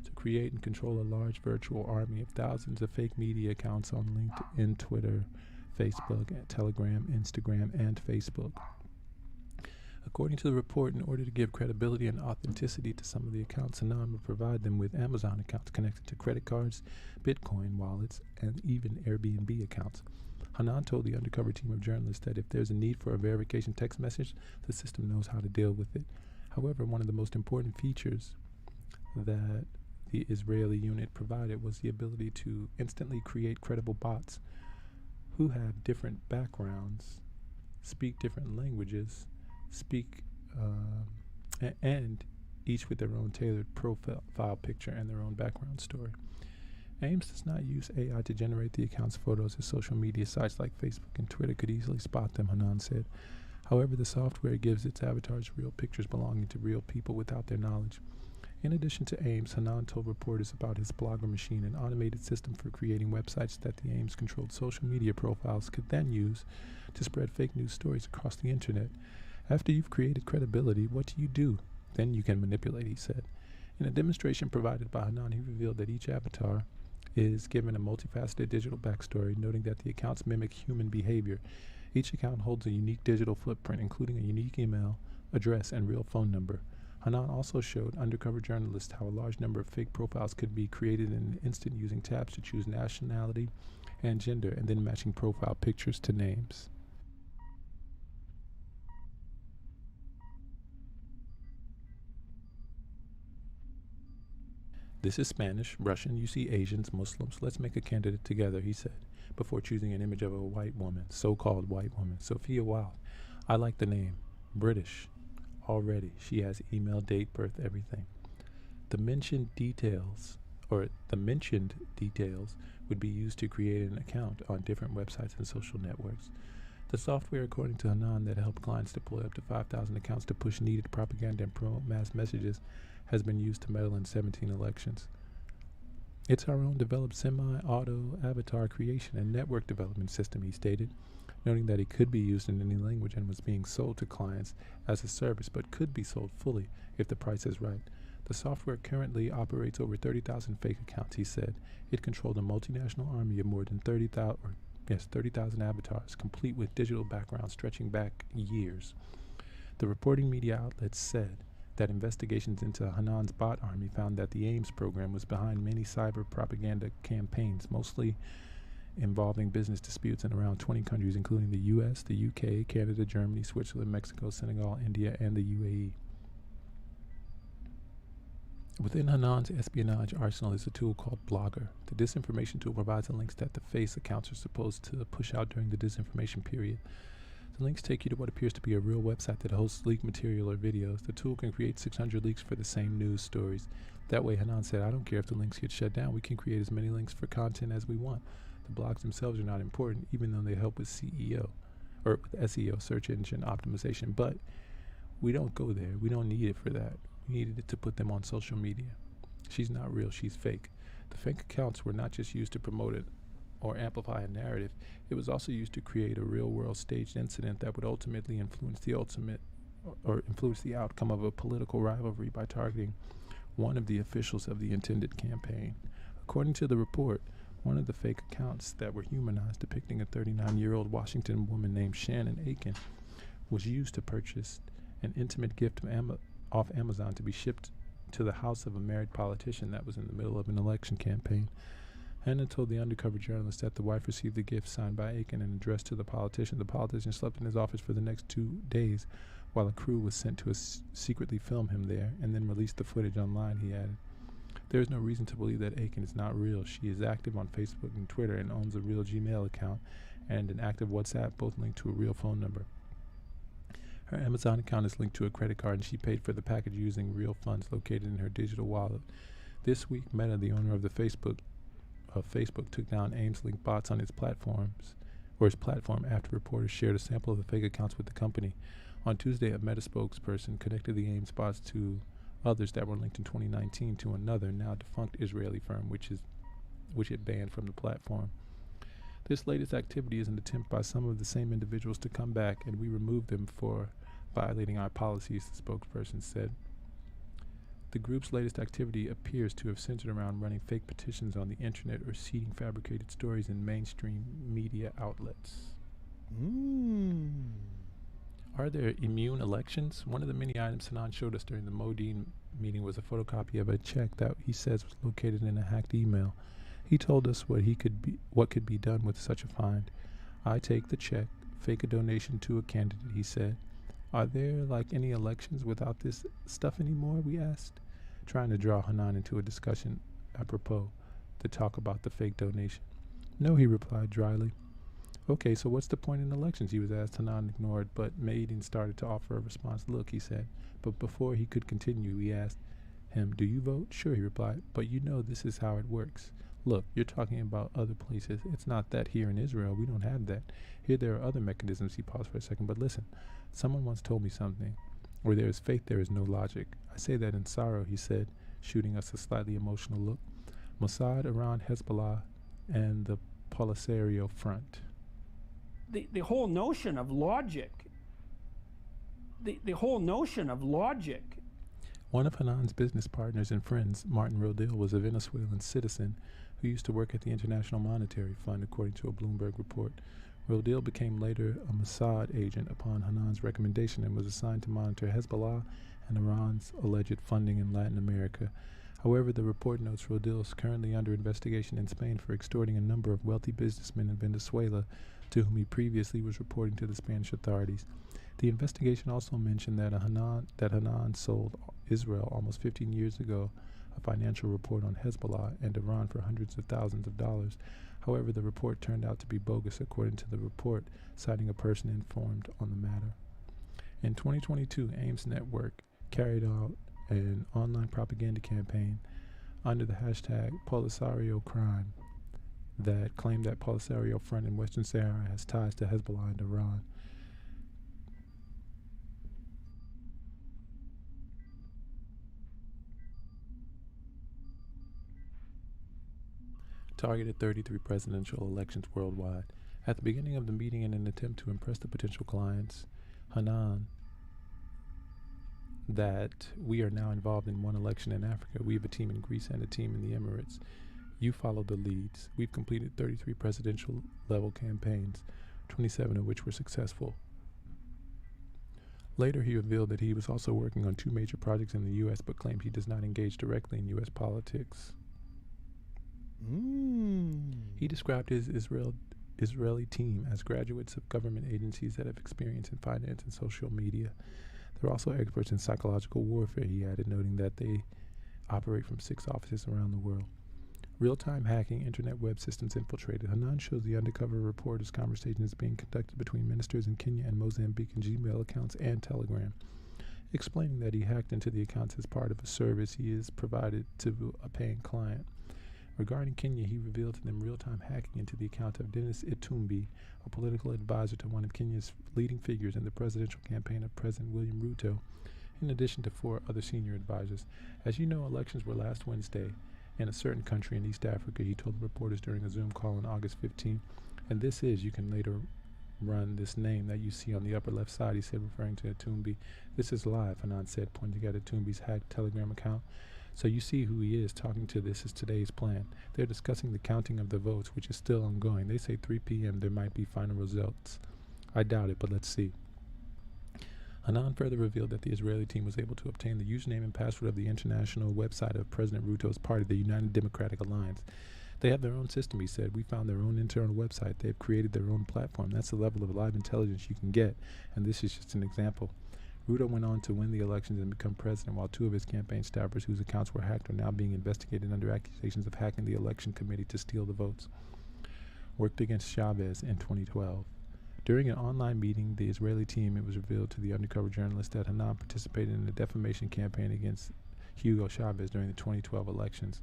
to create and control a large virtual army of thousands of fake media accounts on LinkedIn, Twitter, Facebook, Telegram, Instagram, and Facebook. According to the report, in order to give credibility and authenticity to some of the accounts, Hanan would provide them with Amazon accounts connected to credit cards, Bitcoin wallets, and even Airbnb accounts. Hanan told the undercover team of journalists that if there's a need for a verification text message, the system knows how to deal with it. However, one of the most important features that the Israeli unit provided was the ability to instantly create credible bots who have different backgrounds, speak different languages, and each with their own tailored profile picture and their own background story. Ames does not use AI to generate the accounts' photos, as social media sites like Facebook and Twitter could easily spot them, Hanan said. However, the software gives its avatars real pictures belonging to real people without their knowledge. In addition to Ames, Hanan told reporters about his Blogger machine, an automated system for creating websites that the Ames-controlled social media profiles could then use to spread fake news stories across the internet. "After you've created credibility, what do? Then you can manipulate," he said. In a demonstration provided by Hanan, he revealed that each avatar is given a multifaceted digital backstory, noting that the accounts mimic human behavior. Each account holds a unique digital footprint, including a unique email, address, and real phone number. Hanan also showed undercover journalists how a large number of fake profiles could be created in an instant using tabs to choose nationality and gender, and then matching profile pictures to names. "This is Spanish, Russian, you see Asians, Muslims. Let's make a candidate together," he said, before choosing an image of a white woman, so-called white woman, Sophia Wilde. "I like the name. British. Already. She has email, date, birth, everything." The mentioned details would be used to create an account on different websites and social networks. The software, according to Hanan, that helped clients deploy up to 5,000 accounts to push needed propaganda and promote mass messages has been used to meddle in 17 elections. "It's our own developed semi-auto avatar creation and network development system," he stated, noting that it could be used in any language and was being sold to clients as a service, but could be sold fully if the price is right. The software currently operates over 30,000 fake accounts, he said. It controlled a multinational army of more than 30,000 avatars, complete with digital backgrounds stretching back years. The reporting media outlets said that investigations into Hanan's bot army found that the Ames program was behind many cyber propaganda campaigns, mostly involving business disputes in around 20 countries, including the US, the UK, Canada, Germany, Switzerland, Mexico, Senegal, India, and the UAE. Within Hanan's espionage arsenal is a tool called Blogger. The disinformation tool provides the links that the face accounts are supposed to push out during the disinformation period. The links take you to what appears to be a real website that hosts leaked material or videos. The tool can create 600 leaks for the same news stories. That way, Hanan said, "I don't care if the links get shut down. We can create as many links for content as we want. The blogs themselves are not important, even though they help with SEO, search engine optimization. But we don't go there. We don't need it for that. We needed it to put them on social media. She's not real. She's fake." The fake accounts were not just used to promote it or amplify a narrative. It was also used to create a real-world staged incident that would ultimately influence the outcome of a political rivalry by targeting one of the officials of the intended campaign. According to the report, One of the fake accounts that were humanized, depicting a 39-year-old Washington woman named Shannon Aiken, was used to purchase an intimate gift off Amazon to be shipped to the house of a married politician that was in the middle of an election campaign. Hannah told the undercover journalist that the wife received the gift signed by Aiken and addressed to the politician. The politician slept in his office for the next 2 days while a crew was sent to secretly film him there and then released the footage online, he added. There is no reason to believe that Aiken is not real. She is active on Facebook and Twitter and owns a real Gmail account and an active WhatsApp, both linked to a real phone number. Her Amazon account is linked to a credit card, and she paid for the package using real funds located in her digital wallet. This week, Meta, the owner of Facebook, took down Ames-linked bots on its platform after reporters shared a sample of the fake accounts with the company. On Tuesday, a Meta spokesperson connected the Ames bots to others that were linked in 2019 to another, now defunct Israeli firm, which it banned from the platform. This latest activity is an attempt by some of the same individuals to come back, and we removed them for violating our policies, the spokesperson said. The group's latest activity appears to have centered around running fake petitions on the internet or seeding fabricated stories in mainstream media outlets. Are there immune elections? One of the many items Hanan showed us during the Modine meeting was a photocopy of a check that he says was located in a hacked email. He told us what could be done with such a find. I take the check, fake a donation to a candidate, he said. Are there any elections without this stuff anymore, we asked, trying to draw Hanan into a discussion apropos to talk about the fake donation. No, he replied dryly. Okay, so what's the point in elections, he was asked. Hanan ignored, but Maiden started to offer a response. Look, he said. But before he could continue, we asked him, do you vote? Sure, he replied. But this is how it works. Look, you're talking about other places. It's not that here in Israel. We don't have that. Here there are other mechanisms. He paused for a second. But listen, someone once told me something. Where there is faith, there is no logic. I say that in sorrow, he said, shooting us a slightly emotional look. Mossad, Iran, Hezbollah, and the Polisario Front. The whole notion of logic. The whole notion of logic. One of Hanan's business partners and friends, Martin Rodil, was a Venezuelan citizen who used to work at the International Monetary Fund, according to a Bloomberg report. Rodil became later a Mossad agent upon Hanan's recommendation and was assigned to monitor Hezbollah and Iran's alleged funding in Latin America. However, the report notes Rodil is currently under investigation in Spain for extorting a number of wealthy businessmen in Venezuela to whom he previously was reporting to the Spanish authorities. The investigation also mentioned that Hanan sold Israel almost 15 years ago a financial report on Hezbollah and Iran for hundreds of thousands of dollars. However, the report turned out to be bogus, according to the report, citing a person informed on the matter. In 2022, Ames Network carried out an online propaganda campaign under the hashtag Polisario Crime that claimed that Polisario Front in Western Sahara has ties to Hezbollah and Iran. Targeted 33 presidential elections worldwide. At the beginning of the meeting, in an attempt to impress the potential clients, Hanan, that we are now involved in one election in Africa. We have a team in Greece and a team in the Emirates. You follow the leads. We've completed 33 presidential level campaigns, 27 of which were successful. Later, he revealed that he was also working on 2 major projects in the U.S., but claimed he does not engage directly in U.S. politics. He described his Israeli team as graduates of government agencies that have experience in finance and social media. They're also experts in psychological warfare, he added, noting that they operate from 6 offices around the world. Real-time hacking, internet web systems infiltrated. Hanan shows the undercover reporter's conversations being conducted between ministers in Kenya and Mozambique in Gmail accounts and Telegram, explaining that he hacked into the accounts as part of a service he is provided to a paying client. Regarding Kenya, he revealed to them real-time hacking into the account of Dennis Itumbi, a political advisor to one of Kenya's leading figures in the presidential campaign of President William Ruto, in addition to 4 other senior advisors. As you know, elections were last Wednesday in a certain country in East Africa, he told the reporters during a Zoom call on August 15. And this is, you can later run this name that you see on the upper left side, he said, referring to Itumbi. This is live, Hanan said, pointing at Itumbi's hacked Telegram account. So you see who he is talking to. This is today's plan. They're discussing the counting of the votes, which is still ongoing. They say 3 p.m. there might be final results. I doubt it, but let's see. Anand further revealed that the Israeli team was able to obtain the username and password of the international website of President Ruto's party, the United Democratic Alliance. They have their own system, he said. We found their own internal website. They've created their own platform. That's the level of live intelligence you can get, and this is just an example. Ruto went on to win the elections and become president, while 2 of his campaign staffers whose accounts were hacked are now being investigated under accusations of hacking the election committee to steal the votes. Worked against Chavez in 2012. During an online meeting, the Israeli team, it was revealed to the undercover journalist that Hanan participated in a defamation campaign against Hugo Chavez during the 2012 elections.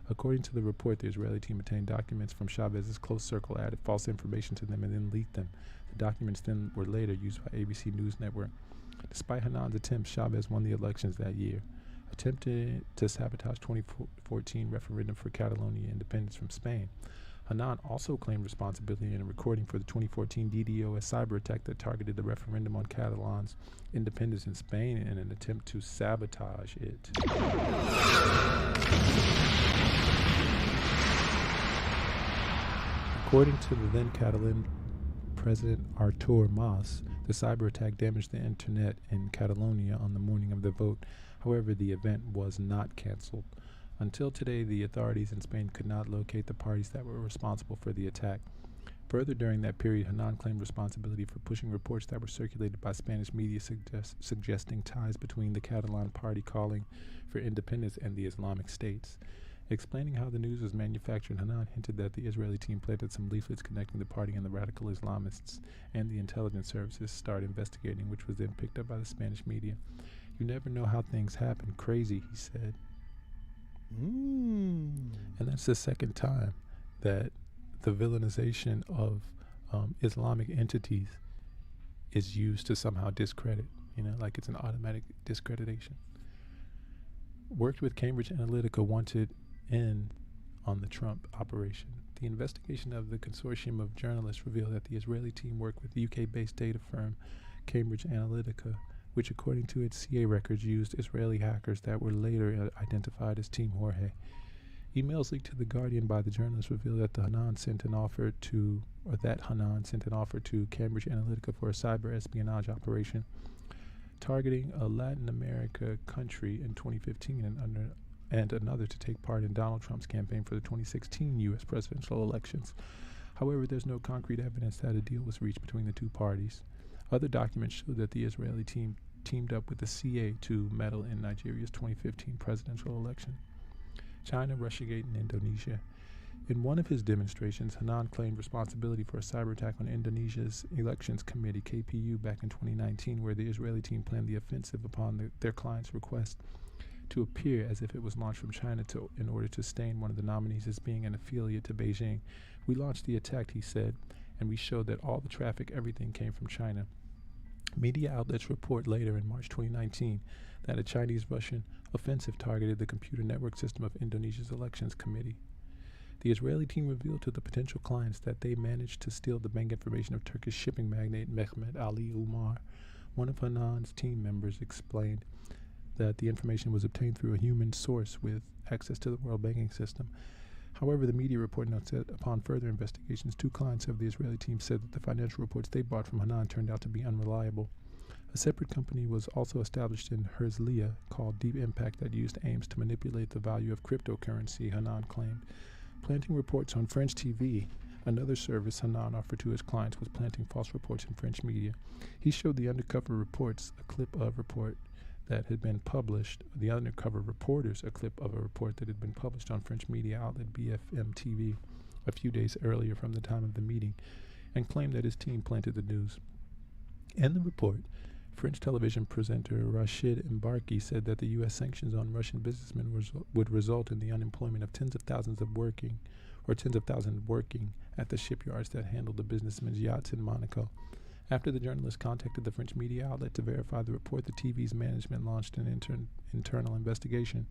According to the report, the Israeli team obtained documents from Chavez's close circle, added false information to them, and then leaked them. The documents then were later used by ABC News Network. Despite Hanan's attempts, Chavez won the elections that year. Attempted to sabotage 2014 referendum for Catalonia independence from Spain. Hanan also claimed responsibility in a recording for the 2014 DDoS cyber attack that targeted the referendum on Catalan's independence in Spain in an attempt to sabotage it. According to the then Catalan President Artur Mas, the cyber attack damaged the internet in Catalonia on the morning of the vote. However, the event was not cancelled. Until today, the authorities in Spain could not locate the parties that were responsible for the attack. Further, during that period, Hanan claimed responsibility for pushing reports that were circulated by Spanish media suggesting ties between the Catalan party calling for independence and the Islamic states. Explaining how the news was manufactured, Hanan hinted that the Israeli team planted some leaflets connecting the party and the radical Islamists, and the intelligence services started investigating, which was then picked up by the Spanish media. You never know how things happen. Crazy, he said. And that's the second time that the villainization of Islamic entities is used to somehow discredit, like it's an automatic discreditation. Worked with Cambridge Analytica wanted in on the Trump operation. The investigation of the consortium of journalists revealed that the Israeli team worked with UK-based data firm Cambridge Analytica, which according to its CA records used Israeli hackers that were later identified as Team Jorge. Emails leaked to The Guardian by the journalist revealed that Hanan sent an offer to Cambridge Analytica for a cyber espionage operation targeting a Latin America country in 2015 and another to take part in Donald Trump's campaign for the 2016 U.S. presidential elections. However, there's no concrete evidence that a deal was reached between the two parties. Other documents show that the Israeli team teamed up with the CA to meddle in Nigeria's 2015 presidential election. China, Russiagate, and Indonesia. In one of his demonstrations, Hanan claimed responsibility for a cyber attack on Indonesia's Elections Committee, KPU, back in 2019, where the Israeli team planned the offensive upon their client's request to appear as if it was launched from China in order to stain one of the nominees as being an affiliate to Beijing. We launched the attack, he said, and we showed that all the traffic, everything came from China. Media outlets report later in March 2019 that a Chinese-Russian offensive targeted the computer network system of Indonesia's Elections Committee. The Israeli team revealed to the potential clients that they managed to steal the bank information of Turkish shipping magnate Mehmet Ali Umar. One of Hanan's team members explained that the information was obtained through a human source with access to the world banking system. However, the media report notes that upon further investigations, 2 clients of the Israeli team said that the financial reports they bought from Hanan turned out to be unreliable. A separate company was also established in Herzliya called Deep Impact that used aims to manipulate the value of cryptocurrency, Hanan claimed. Planting reports on French TV, another service Hanan offered to his clients, was planting false reports in French media. He showed the undercover reporters a clip of a report that had been published on French media outlet BFM TV a few days earlier from the time of the meeting, and claimed that his team planted the news. In the report, French television presenter Rachid Embarki said that the U.S. sanctions on Russian businessmen would result in the unemployment of tens of thousands working at the shipyards that handled the businessmen's yachts in Monaco. After the journalist contacted the French media outlet to verify the report, the TV's management launched an internal investigation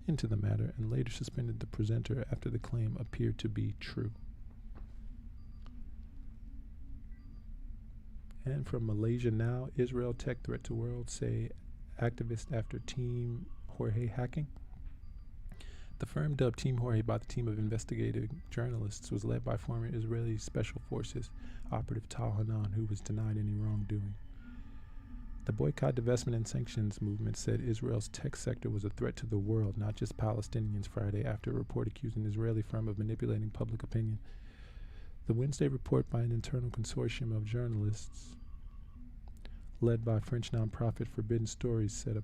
into the matter and later suspended the presenter after the claim appeared to be true. And from Malaysia now, Israel tech threat to world, say activists after Team Jorge hacking. The firm dubbed Team Jorge by the team of investigative journalists was led by former Israeli Special Forces operative Tal Hanan, who was denied any wrongdoing. The boycott, divestment, and sanctions movement said Israel's tech sector was a threat to the world, not just Palestinians, Friday after a report accused an Israeli firm of manipulating public opinion. The Wednesday report by an internal consortium of journalists led by French nonprofit Forbidden Stories said a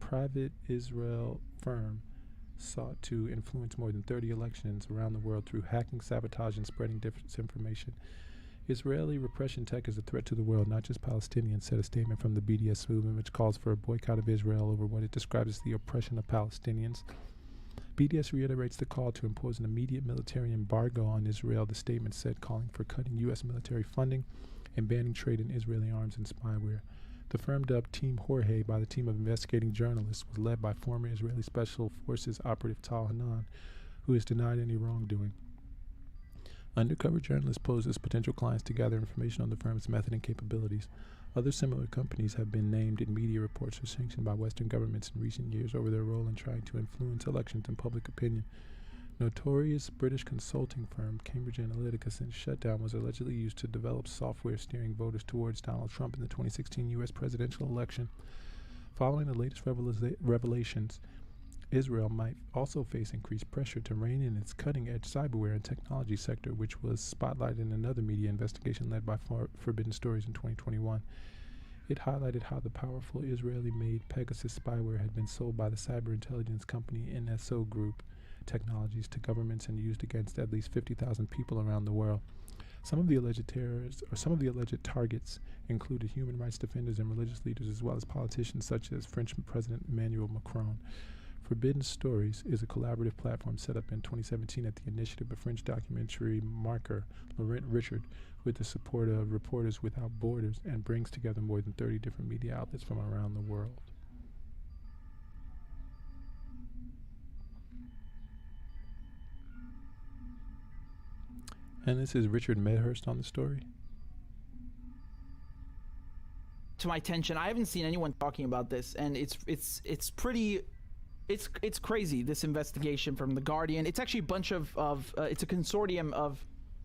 private Israel firm sought to influence more than 30 elections around the world through hacking, sabotage, and spreading disinformation. Israeli repression tech is a threat to the world, not just Palestinians, said a statement from the BDS movement, which calls for a boycott of Israel over what it describes as the oppression of Palestinians. BDS reiterates the call to impose an immediate military embargo on Israel, the statement said, calling for cutting U.S. military funding and banning trade in Israeli arms and spyware. The firm dubbed Team Jorge by the team of investigating journalists was led by former Israeli Special Forces operative Tal Hanan, who is denied any wrongdoing. Undercover journalists posed as potential clients to gather information on the firm's method and capabilities. Other similar companies have been named in media reports or sanctioned by Western governments in recent years over their role in trying to influence elections and public opinion. Notorious British consulting firm Cambridge Analytica since shutdown was allegedly used to develop software steering voters towards Donald Trump in the 2016 U.S. presidential election. Following the latest revelations, Israel might also face increased pressure to rein in its cutting-edge cyberware and technology sector, which was spotlighted in another media investigation led by Forbidden Stories in 2021. It highlighted how the powerful Israeli-made Pegasus spyware had been sold by the cyber intelligence company NSO Group Technologies to governments and used against at least 50,000 people around the world. Some of the alleged targets included human rights defenders and religious leaders, as well as politicians such as French President Emmanuel Macron. Forbidden Stories is a collaborative platform set up in 2017 at the initiative of French documentary marker Laurent Richard with the support of Reporters Without Borders, and brings together more than 30 different media outlets from around the world. And this is Richard Medhurst on the story. To my attention, I haven't seen anyone talking about this, and it's pretty. It's crazy, this investigation from The Guardian. It's actually a bunch of it's a consortium of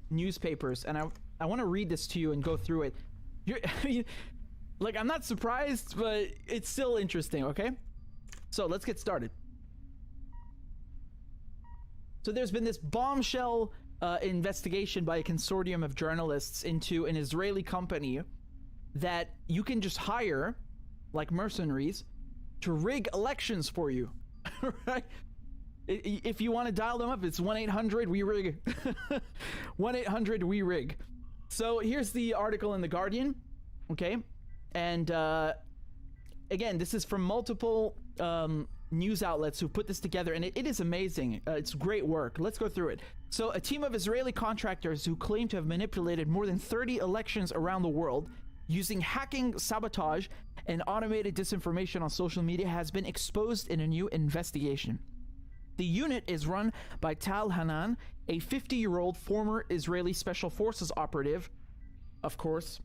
newspapers, and I want to read this to you and go through it. Like, I'm not surprised, but it's still interesting, okay? So let's get started. So there's been this bombshell investigation by a consortium of journalists into an Israeli company that you can just hire, like mercenaries, to rig elections for you. Right? If you want to dial them up, it's 1-800-WE-RIG. 1-800-WE-RIG. So here's the article in The Guardian, okay? And again, this is from multiple news outlets who put this together, and it is amazing. It's great work. Let's go through it. So a team of Israeli contractors who claim to have manipulated more than 30 elections around the world using hacking, sabotage, and automated disinformation on social media has been exposed in a new investigation. The unit is run by Tal Hanan, a 50-year-old former Israeli Special Forces operative, of course,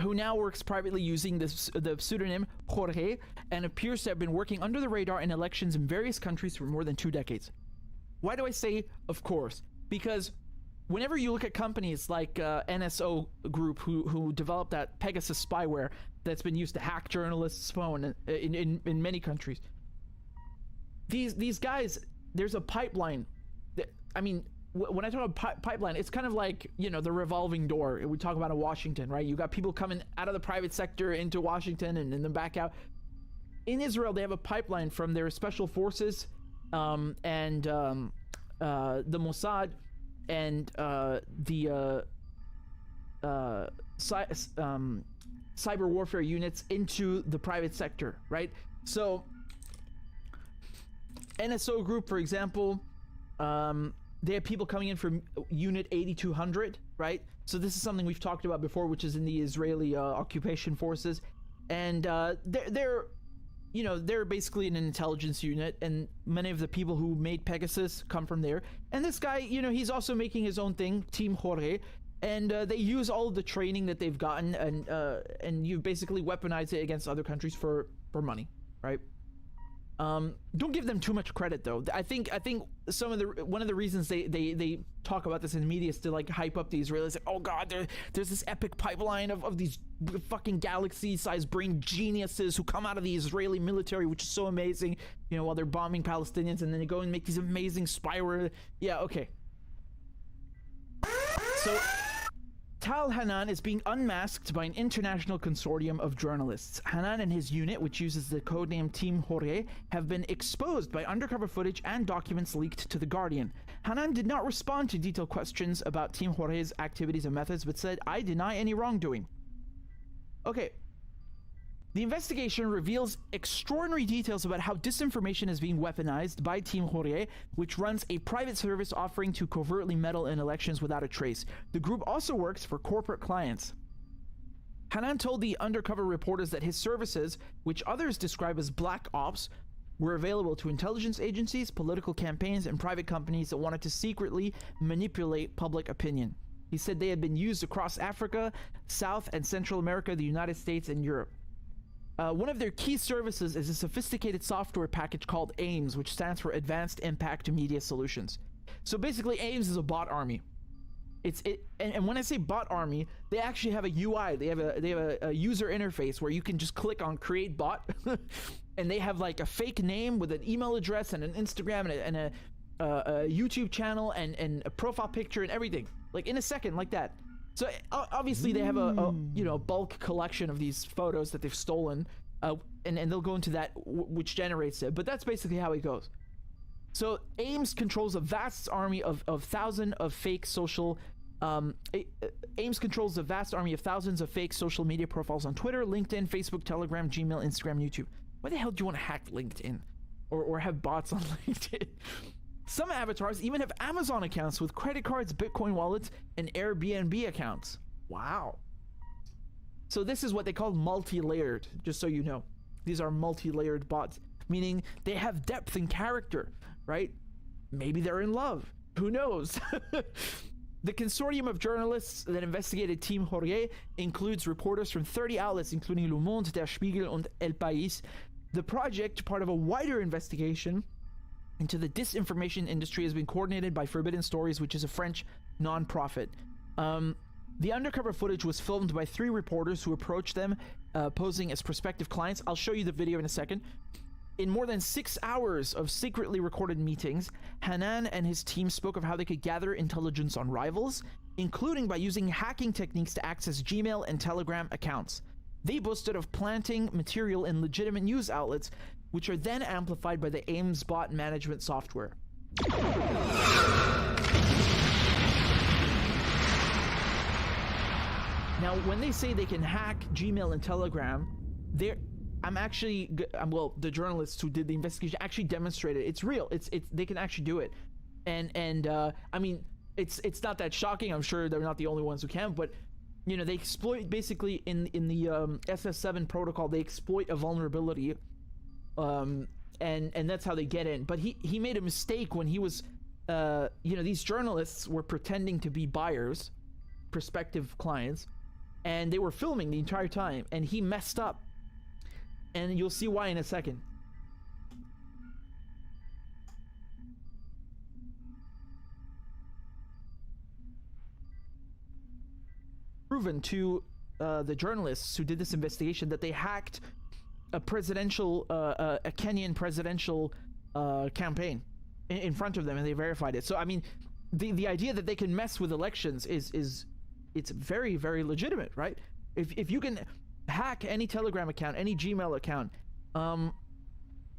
who now works privately using the pseudonym Jorge, and appears to have been working under the radar in elections in various countries for more than 2 decades. Why do I say of course? Because whenever you look at companies like NSO Group, who developed that Pegasus spyware that's been used to hack journalists' phone in many countries, these guys, there's a pipeline. I mean, when I talk about pipeline, it's kind of like, you know, the revolving door we talk about in Washington, right? You got people coming out of the private sector into Washington and then back out. In Israel, they have a pipeline from their special forces and the Mossad and the cyber warfare units into the private sector, right? So NSO Group, for example, they have people coming in from Unit 8200, right? So this is something we've talked about before, which is in the Israeli occupation forces, and they're basically an intelligence unit, and many of the people who made Pegasus come from there. And this guy, you know, he's also making his own thing, Team Jorge, and they use all of the training that they've gotten, and you basically weaponize it against other countries for money, right? Don't give them too much credit, though. I think one of the reasons they talk about this in the media is to like hype up the Israelis. Like, oh God, there's this epic pipeline of these fucking galaxy-sized brain geniuses who come out of the Israeli military, which is so amazing. You know, while they're bombing Palestinians, and then they go and make these amazing spyware. Yeah, okay. So Tal Hanan is being unmasked by an international consortium of journalists. Hanan and his unit, which uses the codename Team Hore, have been exposed by undercover footage and documents leaked to The Guardian. Hanan did not respond to detailed questions about Team Hore's activities and methods, but said, "I deny any wrongdoing." Okay. The investigation reveals extraordinary details about how disinformation is being weaponized by Team Hore, which runs a private service offering to covertly meddle in elections without a trace. The group also works for corporate clients. Hanan told the undercover reporters that his services, which others describe as black ops, were available to intelligence agencies, political campaigns, and private companies that wanted to secretly manipulate public opinion. He said they had been used across Africa, South and Central America, the United States, and Europe. One of their key services is a sophisticated software package called AIMS, which stands for Advanced Impact Media Solutions. So basically, AIMS is a bot army. And when I say bot army, they actually have a UI. They have a user interface where you can just click on Create Bot, and they have like a fake name with an email address and an Instagram and a YouTube channel and a profile picture and everything, like in a second, like that. So obviously they have a bulk collection of these photos that they've stolen, and they'll go into that which generates it. But that's basically how it goes. So AIMS controls a vast army of thousands of fake social. AIMS controls a vast army of thousands of fake social media profiles on Twitter, LinkedIn, Facebook, Telegram, Gmail, Instagram, YouTube. Why the hell do you want to hack LinkedIn or have bots on LinkedIn? Some avatars even have Amazon accounts with credit cards, Bitcoin wallets, and Airbnb accounts. Wow. So this is what they call multi-layered, just so you know. These are multi-layered bots, meaning they have depth and character, right? Maybe they're in love. Who knows? The consortium of journalists that investigated Team Hore includes reporters from 30 outlets, including Le Monde, Der Spiegel, and El País. The project, part of a wider investigation into the disinformation industry, has been coordinated by Forbidden Stories, which is a French non-profit. The undercover footage was filmed by 3 reporters who approached them, posing as prospective clients. I'll show you the video in a second. In more than 6 hours of secretly recorded meetings, Hanan and his team spoke of how they could gather intelligence on rivals, including by using hacking techniques to access Gmail and Telegram accounts. They boasted of planting material in legitimate news outlets, which are then amplified by the AIMS bot management software. Now, when they say they can hack Gmail and Telegram, the journalists who did the investigation actually demonstrated it's real. They can actually do it, and I mean, it's not that shocking. I'm sure they're not the only ones who can, but you know, they exploit basically in the SS7 protocol. They exploit a vulnerability. And that's how they get in. But he made a mistake when he was, these journalists were pretending to be buyers, prospective clients, and they were filming the entire time, and he messed up. And you'll see why in a second. Proven to the journalists who did this investigation that they hacked a Kenyan presidential campaign in front of them, and they verified it. So I mean, the idea that they can mess with elections is it's very, very legitimate, right? If you can hack any Telegram account, any Gmail account,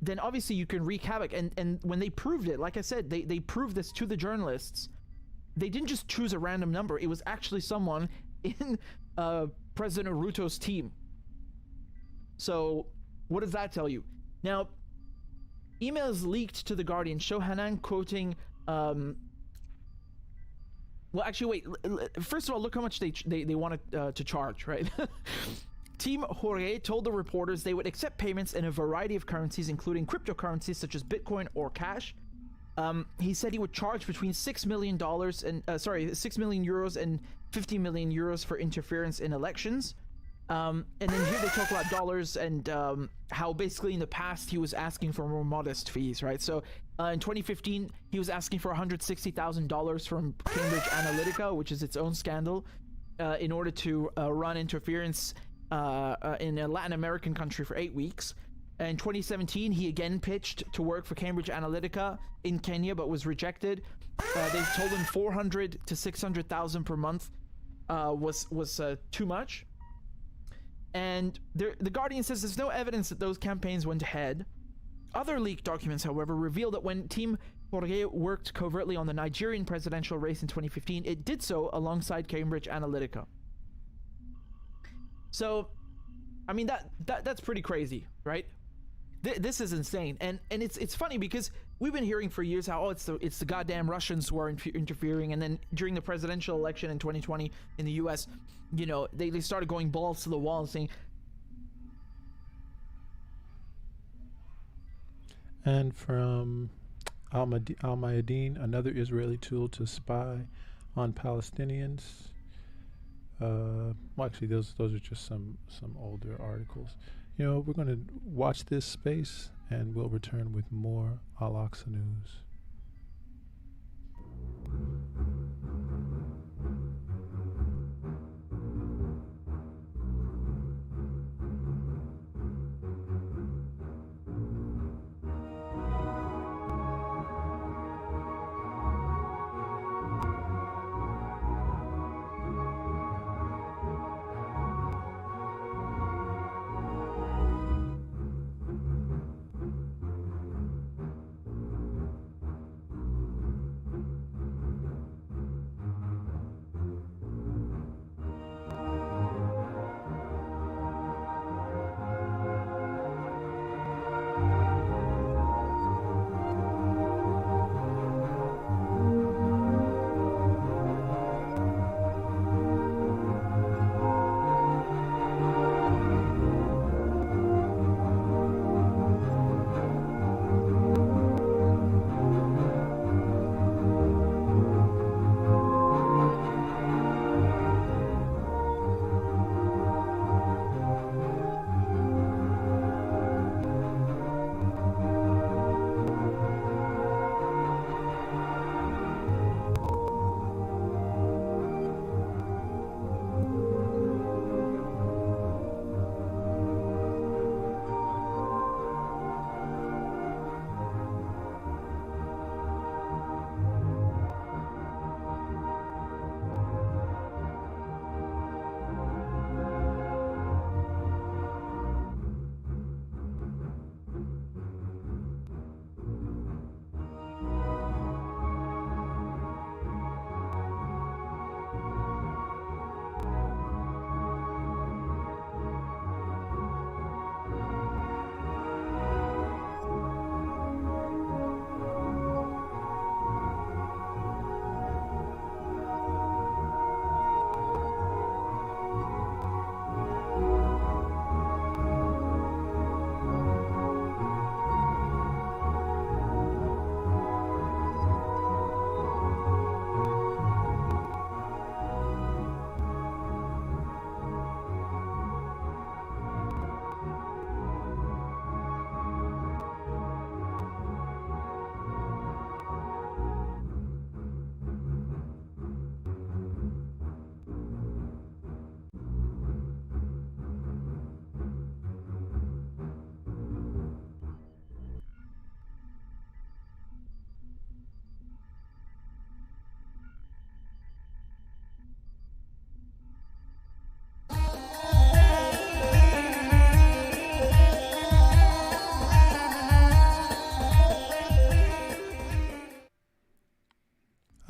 then obviously you can wreak havoc. And when they proved it, like I said, they proved this to the journalists. They didn't just choose a random number. It was actually someone in President Ruto's team. So what does that tell you? Now, emails leaked to The Guardian show Hanan quoting, well, actually, wait, first of all, look how much they wanted to charge, right? Team Hore told the reporters they would accept payments in a variety of currencies, including cryptocurrencies such as Bitcoin or cash. He said he would charge between $6 million and 6 million euros and 50 million euros for interference in elections. And then here they talk about dollars and how basically in the past he was asking for more modest fees, right? So in 2015, he was asking for $160,000 from Cambridge Analytica, which is its own scandal, in order to run interference in a Latin American country for 8 weeks. In 2017, he again pitched to work for Cambridge Analytica in Kenya, but was rejected. They told him 400 to 600,000 per month was too much. And the Guardian says there's no evidence that those campaigns went ahead. Other leaked documents, however, reveal that when Team Jorge worked covertly on the Nigerian presidential race in 2015, it did so alongside Cambridge Analytica. So, I mean, that's pretty crazy, right? This is insane, and it's funny because we've been hearing for years how it's the goddamn Russians who are interfering, and then during the presidential election in 2020 in the U.S., you know, they started going balls to the wall and saying. And from Al-Mayadeen, another Israeli tool to spy on Palestinians. Well, actually, those are just some older articles. You know, we're going to watch this space, and we'll return with more Al-Aqsa news.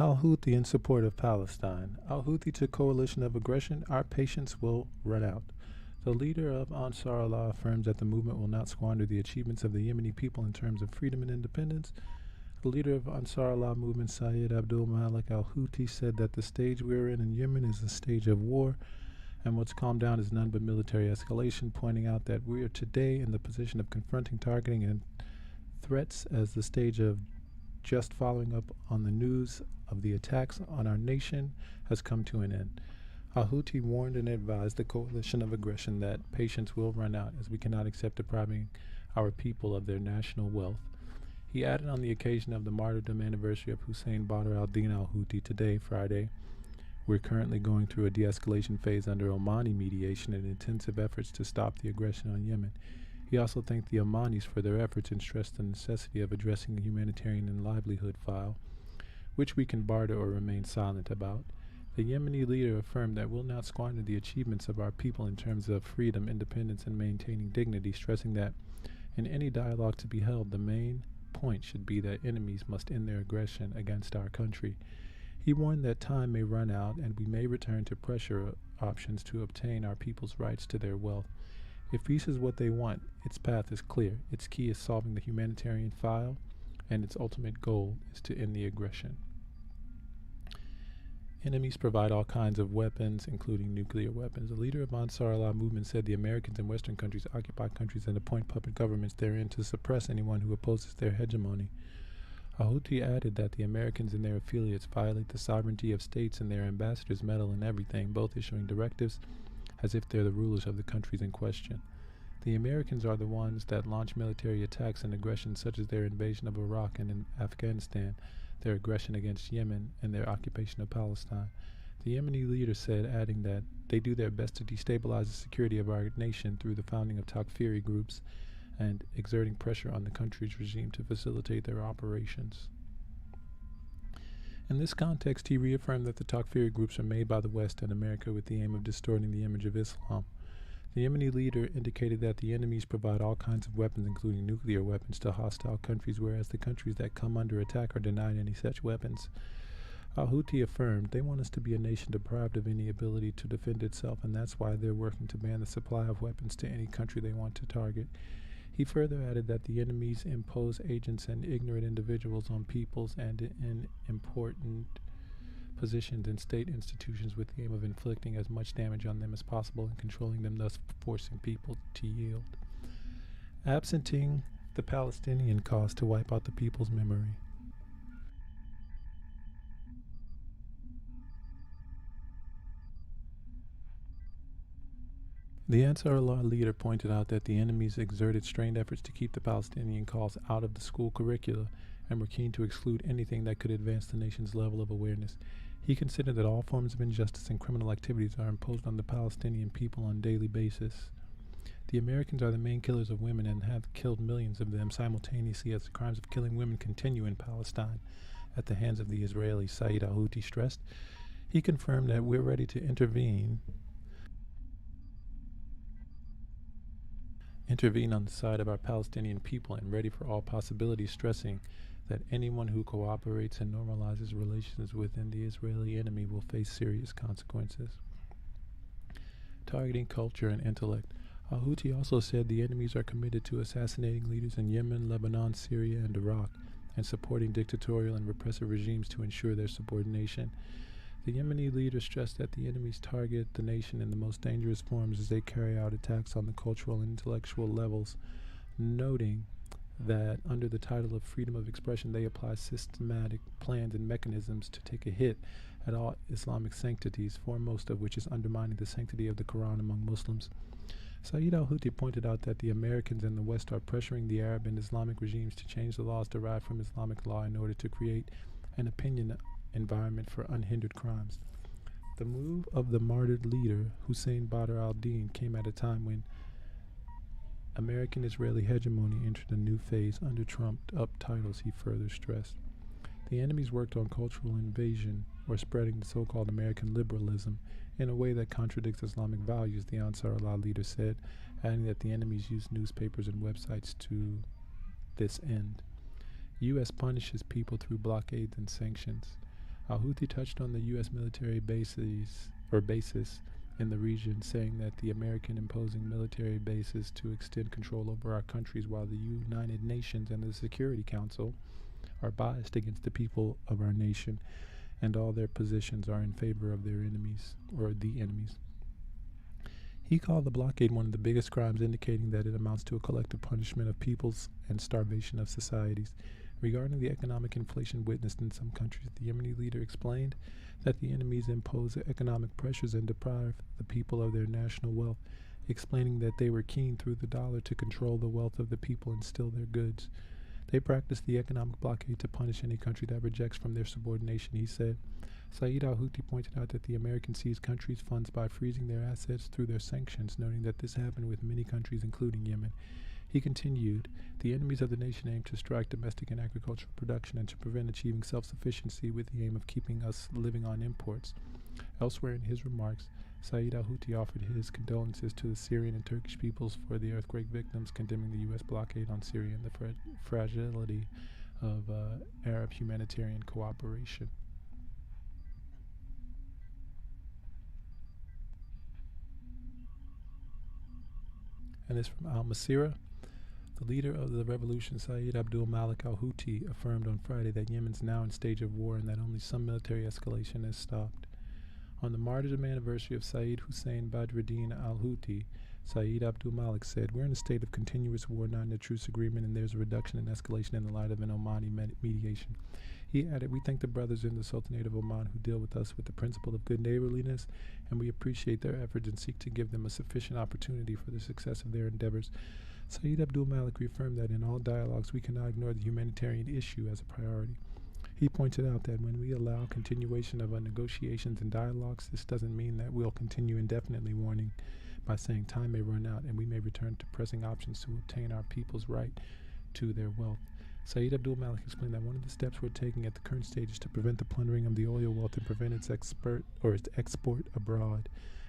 Al-Houthi in support of Palestine. Al-Houthi to coalition of aggression, our patience will run out. The leader of Ansar Allah affirms that the movement will not squander the achievements of the Yemeni people in terms of freedom and independence. The leader of Ansar Allah movement, Syed Abdul Malik al-Houthi, said that the stage we are in Yemen is a stage of war, and what's calmed down is none but military escalation, pointing out that we are today in the position of confronting, targeting, and threats as the stage of just following up on the news of the attacks on our nation has come to an end. Houthi warned and advised the coalition of aggression that patience will run out as we cannot accept depriving our people of their national wealth. He added on the occasion of the martyrdom anniversary of Hussein Badr al-Din al-Houthi today, Friday, we're currently going through a de-escalation phase under Omani mediation and intensive efforts to stop the aggression on Yemen. He also thanked the Omanis for their efforts and stressed the necessity of addressing the humanitarian and livelihood file, which we can barter or remain silent about. The Yemeni leader affirmed that we'll not squander the achievements of our people in terms of freedom, independence, and maintaining dignity, stressing that in any dialogue to be held, the main point should be that enemies must end their aggression against our country. He warned that time may run out and we may return to pressure options to obtain our people's rights to their wealth. If peace is what they want, its path is clear. Its key is solving the humanitarian file, and its ultimate goal is to end the aggression. Enemies provide all kinds of weapons, including nuclear weapons. The leader of Ansar Allah movement said the Americans and Western countries occupy countries and appoint puppet governments therein to suppress anyone who opposes their hegemony. Houthi added that the Americans and their affiliates violate the sovereignty of states and their ambassadors meddle in everything, both issuing directives as if they're the rulers of the countries in question. The Americans are the ones that launch military attacks and aggression such as their invasion of Iraq and in Afghanistan, their aggression against Yemen, and their occupation of Palestine. The Yemeni leader said, adding that they do their best to destabilize the security of our nation through the founding of Takfiri groups and exerting pressure on the country's regime to facilitate their operations. In this context, he reaffirmed that the Takfiri groups are made by the West and America with the aim of distorting the image of Islam. The Yemeni leader indicated that the enemies provide all kinds of weapons, including nuclear weapons, to hostile countries, whereas the countries that come under attack are denied any such weapons. Houthi affirmed, they want us to be a nation deprived of any ability to defend itself, and that's why they're working to ban the supply of weapons to any country they want to target. He further added that the enemies impose agents and ignorant individuals on peoples and in important positions in state institutions with the aim of inflicting as much damage on them as possible and controlling them, thus forcing people to yield. Absenting the Palestinian cause to wipe out the people's memory. The Ansar Allah leader pointed out that the enemies exerted strained efforts to keep the Palestinian cause out of the school curricula and were keen to exclude anything that could advance the nation's level of awareness. He considered that all forms of injustice and criminal activities are imposed on the Palestinian people on a daily basis. The Americans are the main killers of women and have killed millions of them simultaneously as the crimes of killing women continue in Palestine at the hands of the Israelis, Saeed al-Houthi stressed. He confirmed that we're ready to intervene on the side of our Palestinian people and ready for all possibilities, stressing that anyone who cooperates and normalizes relations within the Israeli enemy will face serious consequences. Targeting culture and intellect. Houthi also said the enemies are committed to assassinating leaders in Yemen, Lebanon, Syria, and Iraq, and supporting dictatorial and repressive regimes to ensure their subordination. The Yemeni leader stressed that the enemies target the nation in the most dangerous forms as they carry out attacks on the cultural and intellectual levels, noting that under the title of freedom of expression, they apply systematic plans and mechanisms to take a hit at all Islamic sanctities, foremost of which is undermining the sanctity of the Quran among Muslims. Saeed al-Houthi pointed out that the Americans and the West are pressuring the Arab and Islamic regimes to change the laws derived from Islamic law in order to create an opinion environment for unhindered crimes. The move of the martyred leader, Hussein Badr al-Din, came at a time when American-Israeli hegemony entered a new phase under trumped-up titles, he further stressed. The enemies worked on cultural invasion, or spreading the so-called American liberalism, in a way that contradicts Islamic values, the Ansar Allah leader said, adding that the enemies use newspapers and websites to this end. U.S. punishes people through blockades and sanctions. Houthi touched on the U.S. military bases in the region, saying that the American imposing military bases to extend control over our countries while the United Nations and the Security Council are biased against the people of our nation, and all their positions are in favor of their enemies, or the enemies. He called the blockade one of the biggest crimes, indicating that it amounts to a collective punishment of peoples and starvation of societies. Regarding the economic inflation witnessed in some countries, the Yemeni leader explained that the enemies impose economic pressures and deprive the people of their national wealth, explaining that they were keen through the dollar to control the wealth of the people and steal their goods. They practice the economic blockade to punish any country that rejects from their subordination, he said. Saeed al-Houthi pointed out that the American seized countries' funds by freezing their assets through their sanctions, noting that this happened with many countries, including Yemen. He continued, the enemies of the nation aim to strike domestic and agricultural production and to prevent achieving self-sufficiency with the aim of keeping us living on imports. Elsewhere in his remarks, Saeed al-Houthi offered his condolences to the Syrian and Turkish peoples for the earthquake victims, condemning the U.S. blockade on Syria and the fragility of Arab humanitarian cooperation. And this from Al-Masira. The leader of the revolution, Saeed Abdul Malik al-Houthi, affirmed on Friday that Yemen's now in stage of war and that only some military escalation has stopped. On the martyrdom anniversary of Saeed Hussein Badruddin al-Houthi, Saeed Abdul Malik said, "We're in a state of continuous war, not in a truce agreement, and there's a reduction in escalation in the light of an Omani mediation." He added, "We thank the brothers in the Sultanate of Oman who deal with us with the principle of good neighborliness, and we appreciate their efforts and seek to give them a sufficient opportunity for the success of their endeavors." Saeed Abdul Malik reaffirmed that in all dialogues we cannot ignore the humanitarian issue as a priority. He pointed out that when we allow continuation of our negotiations and dialogues, this doesn't mean that we'll continue indefinitely, warning by saying time may run out and we may return to pressing options to obtain our people's right to their wealth. Saeed Abdul Malik explained that one of the steps we're taking at the current stage is to prevent the plundering of the oil wealth and prevent its export abroad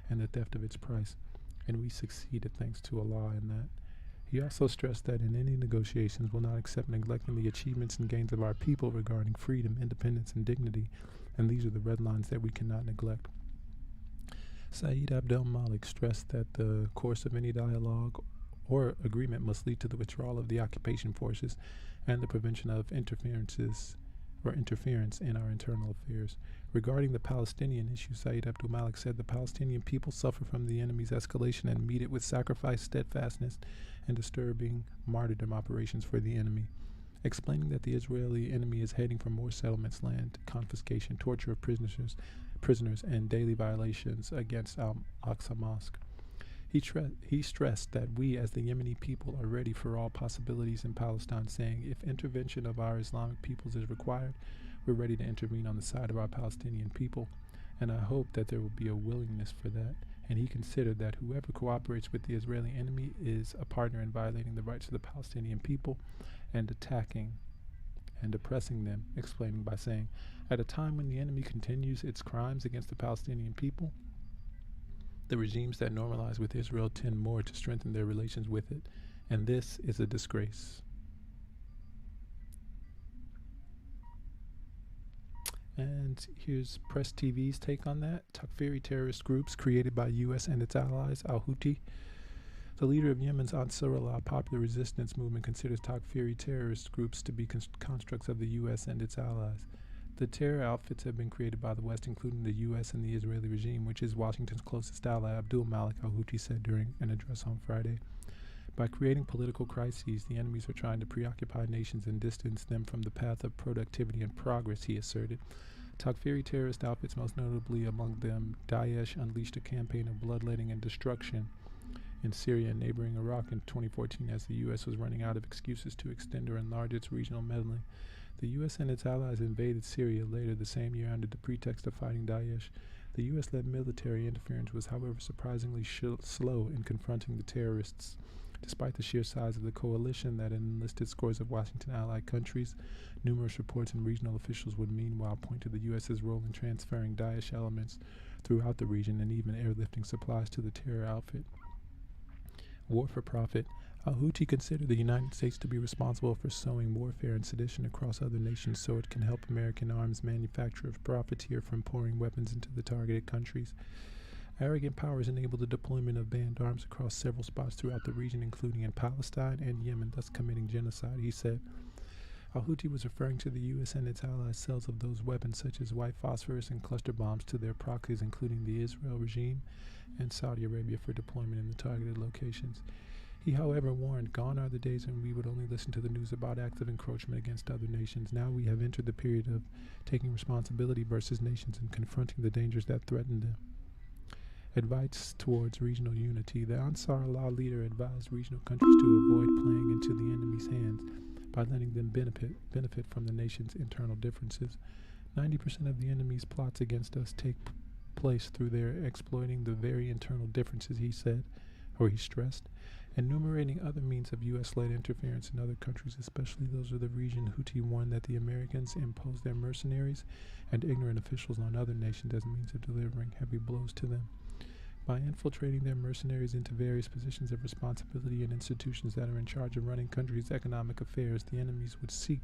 and the theft of its price. And we succeeded thanks to Allah in that. He also stressed that in any negotiations we'll not accept neglecting the achievements and gains of our people regarding freedom, independence, and dignity, and these are the red lines that we cannot neglect. Saeed Abdul Malik stressed that the course of any dialogue or agreement must lead to the withdrawal of the occupation forces and the prevention of interference in our internal affairs. Regarding the Palestinian issue, Saeed Abdul Malik said the Palestinian people suffer from the enemy's escalation and meet it with sacrifice, steadfastness, and disturbing martyrdom operations for the enemy, explaining that the Israeli enemy is heading for more settlements, land confiscation, torture of prisoners, and daily violations against Al-Aqsa Mosque. He stressed that we as the Yemeni people are ready for all possibilities in Palestine, saying if intervention of our Islamic peoples is required, we're ready to intervene on the side of our Palestinian people, and I hope that there will be a willingness for that. And he considered that whoever cooperates with the Israeli enemy is a partner in violating the rights of the Palestinian people and attacking and oppressing them, explaining by saying, at a time when the enemy continues its crimes against the Palestinian people, the regimes that normalize with Israel tend more to strengthen their relations with it, and this is a disgrace. And here's Press TV's take on that. Takfiri terrorist groups created by U.S. and its allies, al-Houthi. The leader of Yemen's Ansarullah popular resistance movement considers Takfiri terrorist groups to be constructs of the U.S. and its allies. The terror outfits have been created by the West, including the U.S. and the Israeli regime, which is Washington's closest ally, Abdul Malik al-Houthi said during an address on Friday. By creating political crises, the enemies are trying to preoccupy nations and distance them from the path of productivity and progress, he asserted. Takfiri terrorist outfits, most notably among them Daesh, unleashed a campaign of bloodletting and destruction in Syria and neighboring Iraq in 2014 as the U.S. was running out of excuses to extend or enlarge its regional meddling. The U.S. and its allies invaded Syria later the same year under the pretext of fighting Daesh. The U.S.-led military interference was, however, surprisingly slow in confronting the terrorists. Despite the sheer size of the coalition that enlisted scores of Washington allied countries, numerous reports and regional officials would meanwhile point to the U.S.'s role in transferring Daesh elements throughout the region and even airlifting supplies to the terror outfit. War for profit. Al-Houthi considered the United States to be responsible for sowing warfare and sedition across other nations so it can help American arms manufacturers profiteer from pouring weapons into the targeted countries. Arrogant powers enable the deployment of banned arms across several spots throughout the region, including in Palestine and Yemen, thus committing genocide, he said. Al-Houthi was referring to the U.S. and its allies' sales of those weapons such as white phosphorus and cluster bombs to their proxies, including the Israel regime and Saudi Arabia, for deployment in the targeted locations. He, however, warned, "Gone are the days when we would only listen to the news about acts of encroachment against other nations. Now we have entered the period of taking responsibility versus nations and confronting the dangers that threaten them." Advice towards regional unity. The Ansar Allah leader advised regional countries to avoid playing into the enemy's hands by letting them benefit from the nation's internal differences. 90% of the enemy's plots against us take place through their exploiting the very internal differences, he said, or he stressed. Enumerating other means of U.S.-led interference in other countries, especially those of the region, Houthi warned that the Americans impose their mercenaries and ignorant officials on other nations as a means of delivering heavy blows to them. By infiltrating their mercenaries into various positions of responsibility in institutions that are in charge of running countries' economic affairs, the enemies would seek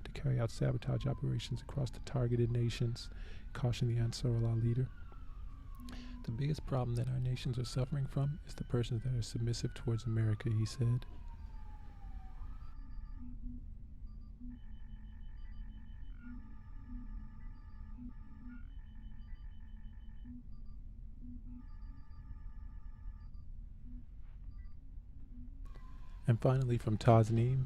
to carry out sabotage operations across the targeted nations, cautioned the Ansar Allah leader. The biggest problem that our nations are suffering from is the persons that are submissive towards America, he said. And finally, from Tasneem,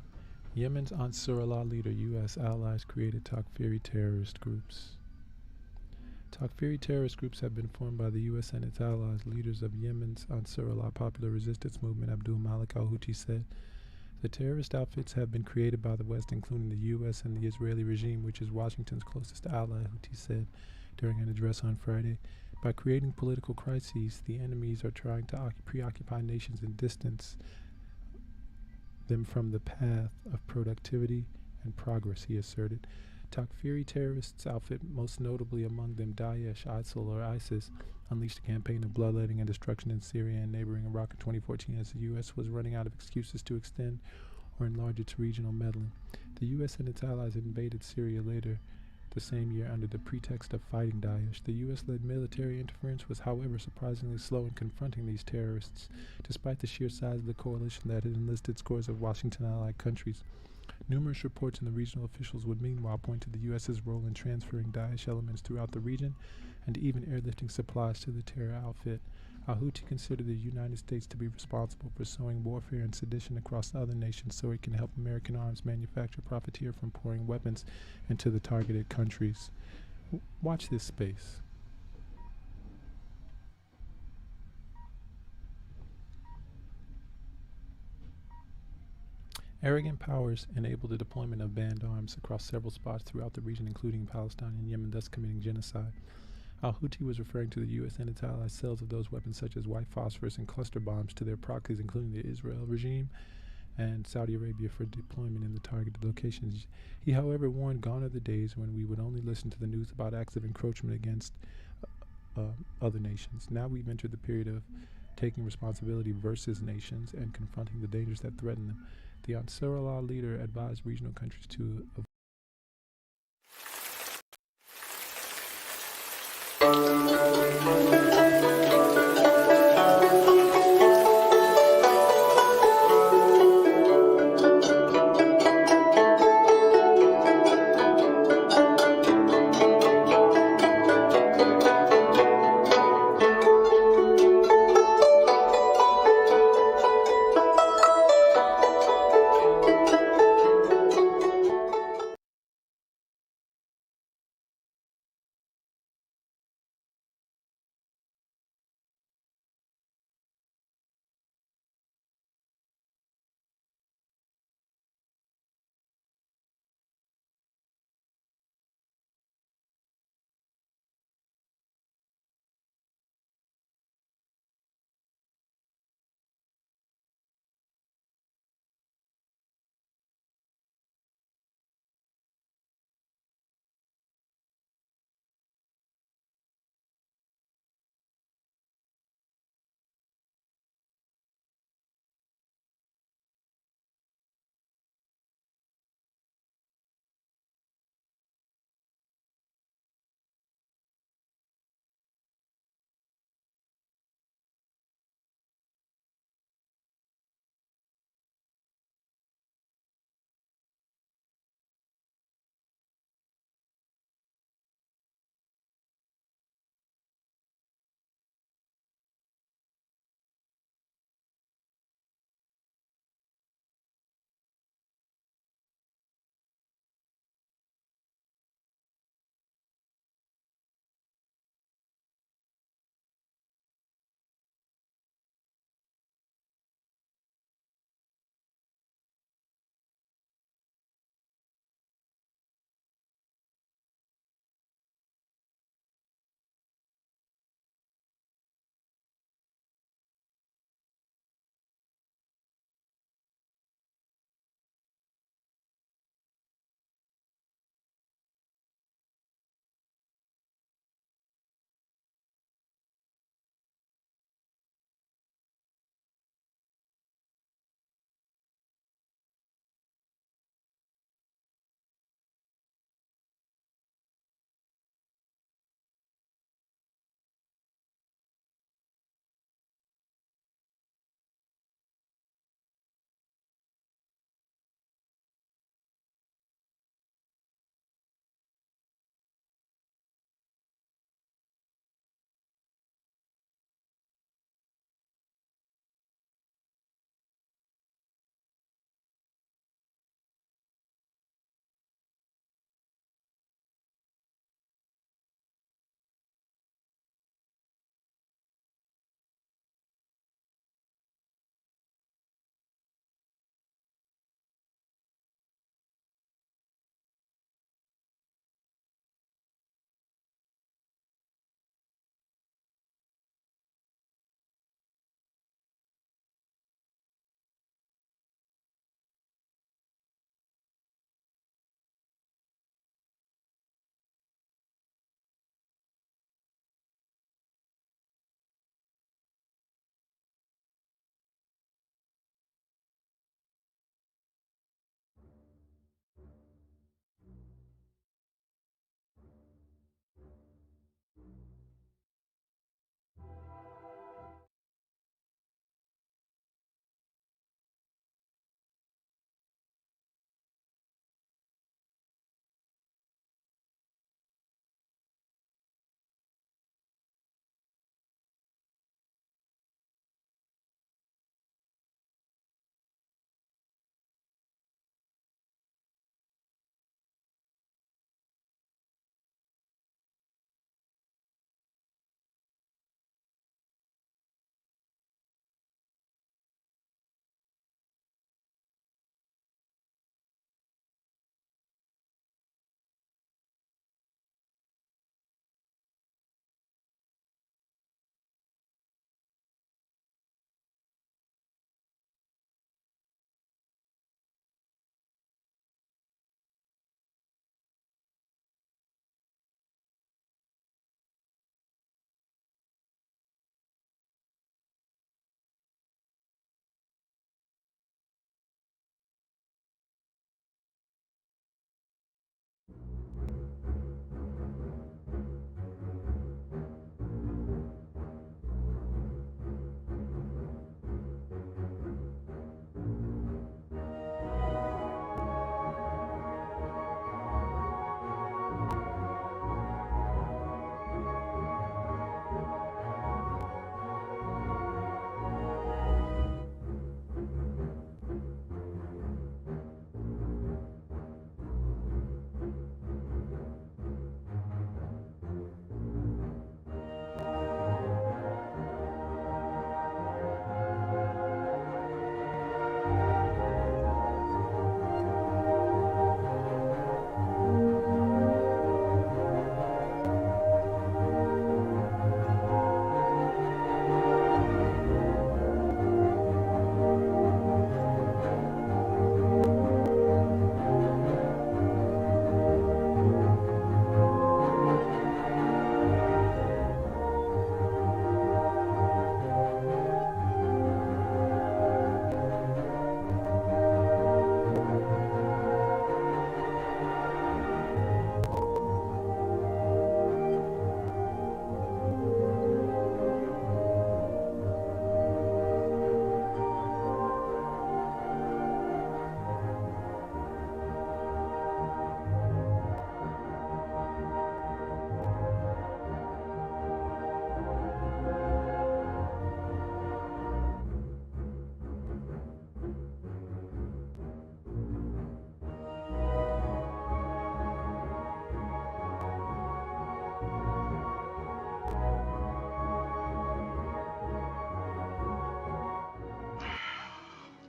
Yemen's Ansar Allah leader, U.S. allies created Takfiri terrorist groups. Takfiri terrorist groups have been formed by the U.S. and its allies. Leaders of Yemen's Ansar Allah Popular Resistance Movement, Abdul Malik al-Houthi, said, "The terrorist outfits have been created by the West, including the U.S. and the Israeli regime, which is Washington's closest ally," Houthi said during an address on Friday. "By creating political crises, the enemies are trying to preoccupy nations and distance them from the path of productivity and progress," he asserted. Takfiri terrorists outfit, most notably among them Daesh, ISIL, or ISIS, unleashed a campaign of bloodletting and destruction in Syria and neighboring Iraq in 2014 as the U.S. was running out of excuses to extend or enlarge its regional meddling. The U.S. and its allies invaded Syria later the same year under the pretext of fighting Daesh. The U.S.-led military interference was, however, surprisingly slow in confronting these terrorists, despite the sheer size of the coalition that had enlisted scores of Washington-allied countries. Numerous reports in the regional officials would meanwhile point to the U.S.'s role in transferring Daesh elements throughout the region and even airlifting supplies to the terror outfit. Al-Houthi considered the United States to be responsible for sowing warfare and sedition across other nations so it can help American arms manufacturer profiteer from pouring weapons into the targeted countries. Watch this space. Arrogant powers enabled the deployment of banned arms across several spots throughout the region, including Palestine and Yemen, thus committing genocide. Al-Houthi was referring to the U.S. and its allies' sales of those weapons such as white phosphorus and cluster bombs to their proxies, including the Israel regime and Saudi Arabia, for deployment in the targeted locations. He, however, warned, "Gone are the days when we would only listen to the news about acts of encroachment against other nations. Now we've entered the period of taking responsibility versus nations and confronting the dangers that threaten them." The Ansar Allah leader advised regional countries to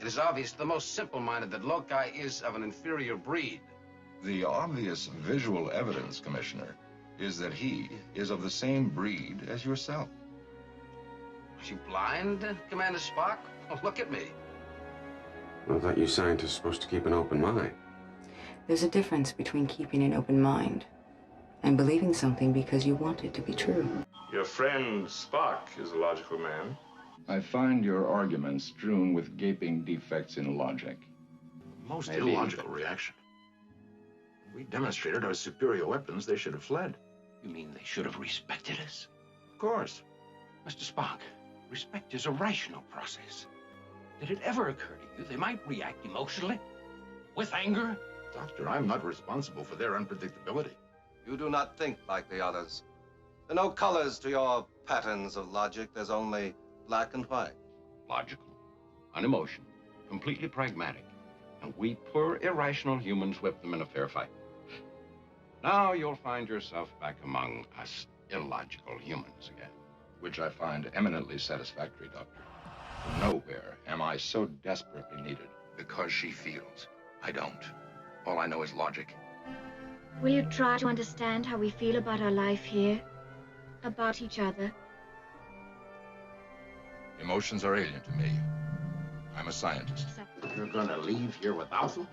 It is obvious to the most simple-minded that Loci is of an inferior breed. The obvious visual evidence, Commissioner, is that he is of the same breed as yourself. Are you blind, Commander Spock? Oh, look at me. I thought you scientists were supposed to keep an open mind. There's a difference between keeping an open mind and believing something because you want it to be true. Your friend Spock is a logical man. I find your arguments strewn with gaping defects in logic. Most illogical reaction. We demonstrated our superior weapons. They should have fled. You mean they should have respected us? Of course. Mr. Spock, respect is a rational process. Did it ever occur to you they might react emotionally? With anger? Doctor, I'm not responsible for their unpredictability. You do not think like the others. There are no colors to your patterns of logic. There's only black and white. Logical, unemotional, completely pragmatic. And we poor, irrational humans whip them in a fair fight. Now you'll find yourself back among us illogical humans again. Which I find eminently satisfactory, Doctor. Nowhere am I so desperately needed. Because she feels. I don't. All I know is logic. Will you try to understand how we feel about our life here? About each other? Emotions are alien to me. I'm a scientist. You're gonna leave here without them?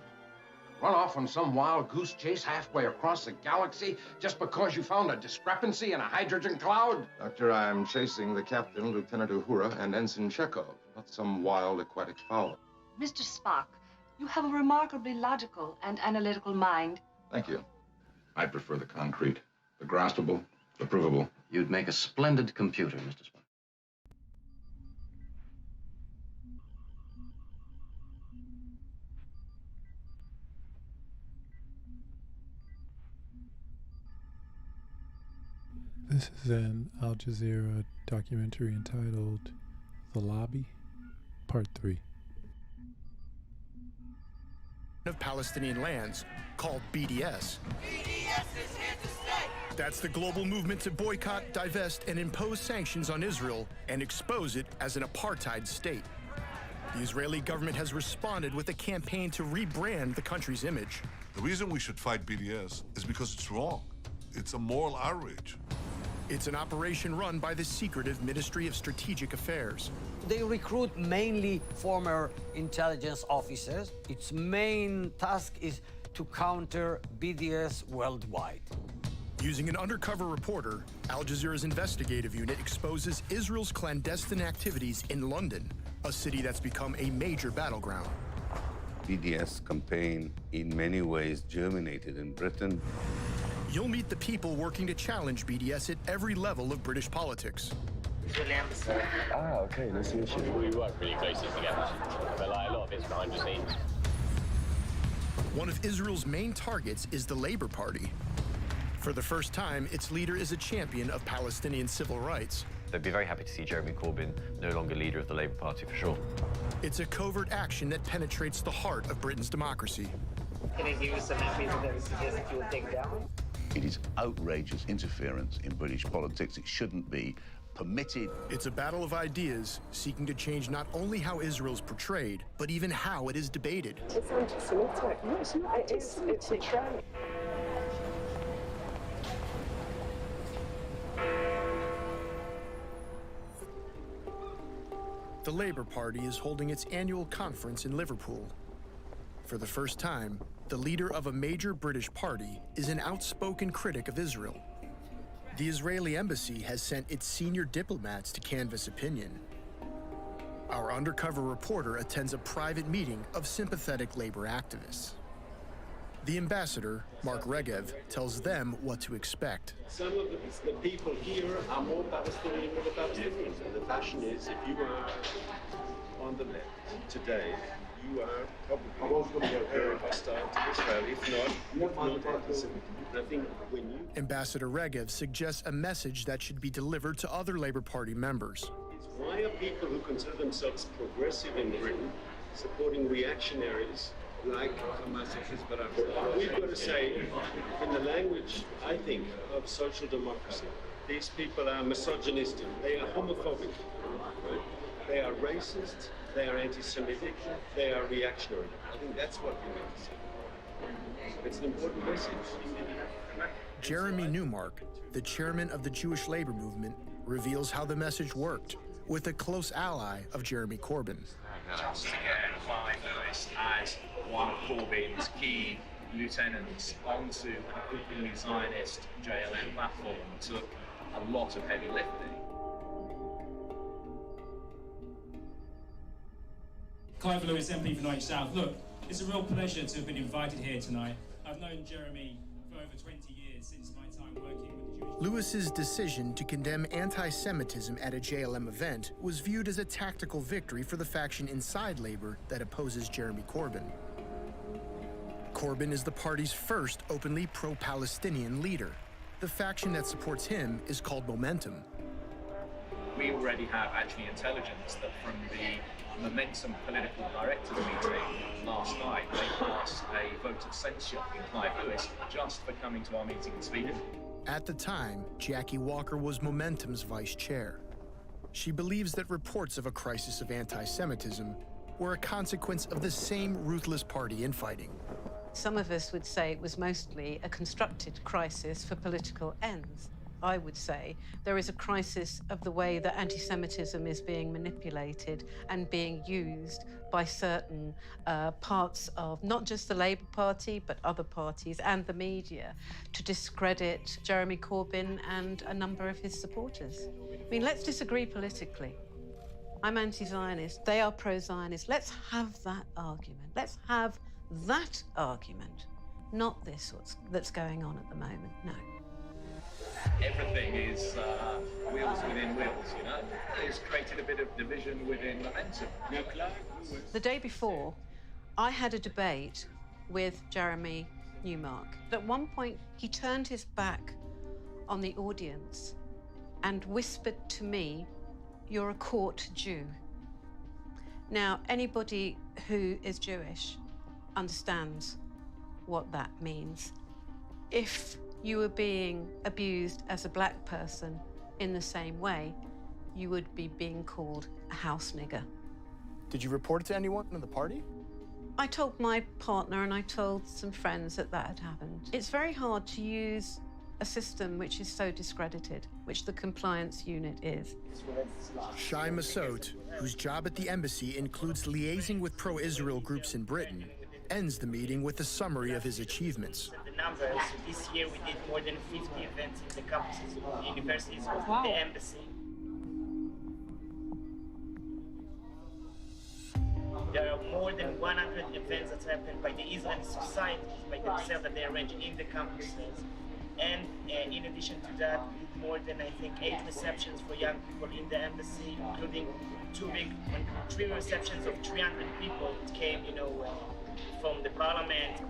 Run off on some wild goose chase halfway across the galaxy just because you found a discrepancy in a hydrogen cloud? Doctor, I'm chasing the captain, Lieutenant Uhura, and Ensign Chekhov, not some wild aquatic fowl. Mr. Spock, you have a remarkably logical and analytical mind. Thank you. I prefer the concrete, the graspable, the provable. You'd make a splendid computer, Mr. Spock. This is an Al Jazeera documentary entitled The Lobby, Part 3. Of Palestinian lands called BDS. BDS is here to stay. That's the global movement to boycott, divest, and impose sanctions on Israel and expose it as an apartheid state. The Israeli government has responded with a campaign to rebrand the country's image. The reason we should fight BDS is because it's wrong. It's a moral outrage. It's an operation run by the secretive Ministry of Strategic Affairs. They recruit mainly former intelligence officers. Its main task is to counter BDS worldwide. Using an undercover reporter, Al Jazeera's investigative unit exposes Israel's clandestine activities in London, a city that's become a major battleground. BDS campaign in many ways germinated in Britain. You'll meet the people working to challenge BDS at every level of British politics. Ah, okay, nice to meet you. We work really closely together, but like, a lot of it's behind the scenes. One of Israel's main targets is the Labour Party. For the first time, its leader is a champion of Palestinian civil rights. They'd be very happy to see Jeremy Corbyn no longer leader of the Labour Party, for sure. It's a covert action that penetrates the heart of Britain's democracy. Can I give you some evidence that suggests that you will take down? It is outrageous interference in British politics. It shouldn't be permitted. It's a battle of ideas seeking to change not only how Israel's portrayed, but even how it is debated. It's anti-Semitic. No, it's not. It's a trend. The Labour Party is holding its annual conference in Liverpool. For the first time, the leader of a major British party is an outspoken critic of Israel. The Israeli embassy has sent its senior diplomats to canvass opinion. Our undercover reporter attends a private meeting of sympathetic labor activists. The ambassador, Mark Regev, tells them what to expect. Some of the people here are more Palestinian than the Palestinians. And the fashion is, if you are on the left today, you are probably very hostile to Israel. If not anti-Semitic. I think when you... Ambassador Regev suggests a message that should be delivered to other Labour Party members. Why are people who consider themselves progressive in Britain supporting reactionaries like Hamas and Hezbollah? We've got to say, in the language, I think, of social democracy, these people are misogynistic, they are homophobic, right? They are racist, they are anti-Semitic, they are reactionary. I think that's what we need to see. It's an important message. Jeremy Newmark, the chairman of the Jewish labor movement, reveals how the message worked with a close ally of Jeremy Corbyn. Just to get Clive Lewis as one of Corbyn's key lieutenants onto an openly Zionist JLM platform took a lot of heavy lifting. Clive Lewis, MP for Norwich South. Look, it's a real pleasure to have been invited here tonight. I've known Jeremy for over 20 years since my time working with the Jewish... Lewis's decision to condemn anti-Semitism at a JLM event was viewed as a tactical victory for the faction inside Labour that opposes Jeremy Corbyn. Corbyn is the party's first openly pro-Palestinian leader. The faction that supports him is called Momentum. We already have actually intelligence that from the Momentum political directors meeting last night, they passed a vote of censure in Clive Lewis just for coming to our meeting in Sweden. At the time, Jackie Walker was Momentum's vice chair. She believes that reports of a crisis of anti-Semitism were a consequence of the same ruthless party infighting. Some of us would say it was mostly a constructed crisis for political ends. I would say there is a crisis of the way that anti-Semitism is being manipulated and being used by certain parts of not just the Labour Party, but other parties and the media to discredit Jeremy Corbyn and a number of his supporters. I mean, let's disagree politically. I'm anti-Zionist, they are pro-Zionist. Let's have that argument. Let's have that argument, not this that's going on at the moment, no. Everything is wheels within wheels, you know? It's created a bit of division within Momentum. The day before, I had a debate with Jeremy Newmark. At one point, he turned his back on the audience and whispered to me, "You're a court Jew." Now, anybody who is Jewish understands what that means. If you were being abused as a black person in the same way, you would be being called a house nigger. Did you report it to anyone in the party? I told my partner and I told some friends that had happened. It's very hard to use a system which is so discredited, which the compliance unit is. Shai Massoud, whose job at the embassy includes liaising with pro-Israel groups in Britain, ends the meeting with a summary of his achievements. The numbers, this year we did more than 50 events in the campuses of the universities of the embassy. There are more than 100 events that happen by the Israeli societies, by themselves, that they arrange in the campuses. And in addition to that, we did more than, I think, 8 receptions for young people in the embassy, including 3 receptions of 300 people that came, you know, from the parliament.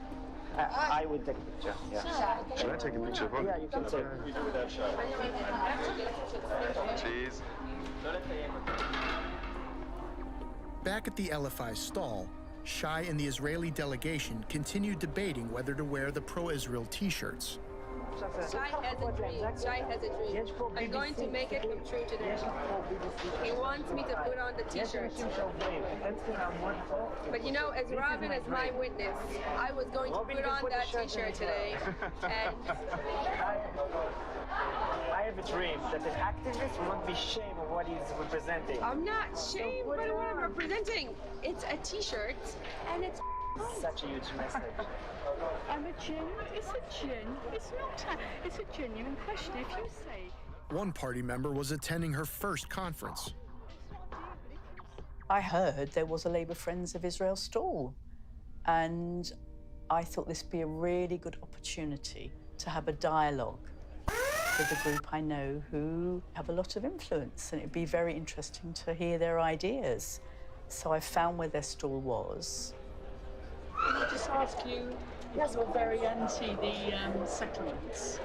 I would take a picture. Yeah. Should I take a picture of one? Yeah, you can take. We do without Shai. Cheese. Back at the LFI stall, Shai and the Israeli delegation continued debating whether to wear the pro-Israel t-shirts. Shai has a dream. Shai has a dream. I'm going to make it come true today. He wants me to put on the t-shirt. But you know, as Robin is my witness, I was going to put on that t-shirt today. And I have a dream that an activist will not be ashamed of what he's representing. I'm not ashamed by what I'm representing. It's a t-shirt, and it's such a huge message. It's a genuine question. If you say. One party member was attending her first conference. I heard there was a Labour Friends of Israel stall, and I thought this would be a really good opportunity to have a dialogue with a group I know who have a lot of influence, and it'd be very interesting to hear their ideas. So I found where their stall was. Can I just ask you, yes, we're very anti the settlements.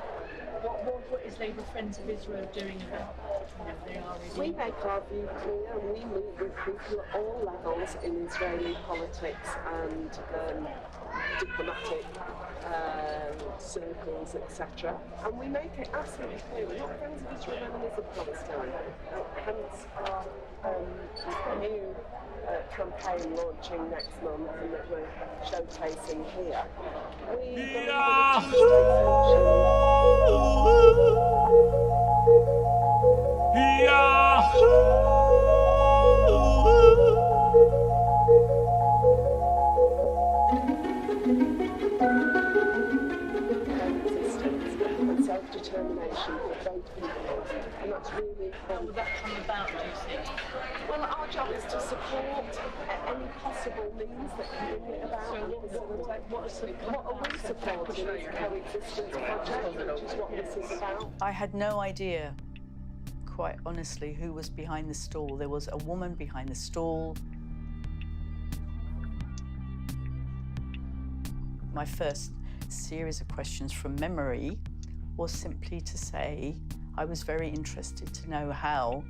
What is Labour Friends of Israel doing about that? We make our view clear. We meet with people at all levels in Israeli politics and diplomatic circles, etc. And we make it absolutely clear we're not friends of Israel, enemies of Palestine. Hence our new campaign launching next month and that we're showcasing here. We believe in Yeah. a two-state and self-determination for both people, and that's really how will that come about, do you think? Well, our job is to support any possible means that can bring it about. So what are we supporting is a coexistence project, which is what this is about. I had no idea, quite honestly, who was behind the stall. There was a woman behind the stall. My first series of questions from memory was simply to say I was very interested to know how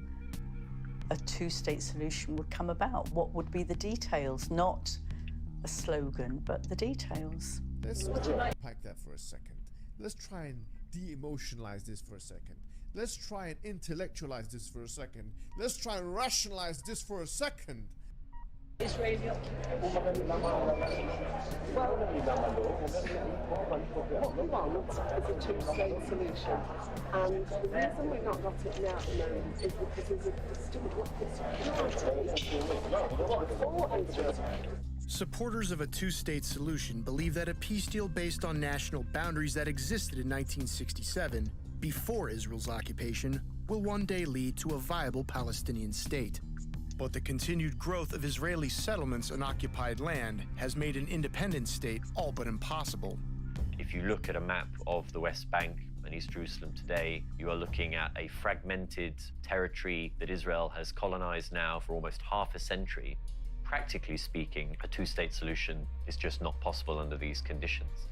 a two-state solution would come about. What would be the details, not a slogan, but the details. Let's unpack that for a second. Let's try and de-emotionalize this for a second. Let's try and intellectualize this for a second. Let's try and rationalize this for a second. Israeli occupation. Well, what we want is a two-state solution, and the reason we've not got it now at the moment is because there's a distinct lack of security for Israel. Supporters of a two-state solution believe that a peace deal based on national boundaries that existed in 1967, before Israel's occupation, will one day lead to a viable Palestinian state. But the continued growth of Israeli settlements on occupied land has made an independent state all but impossible. If you look at a map of the West Bank and East Jerusalem today, you are looking at a fragmented territory that Israel has colonized now for almost half a century. Practically speaking, a two-state solution is just not possible under these conditions.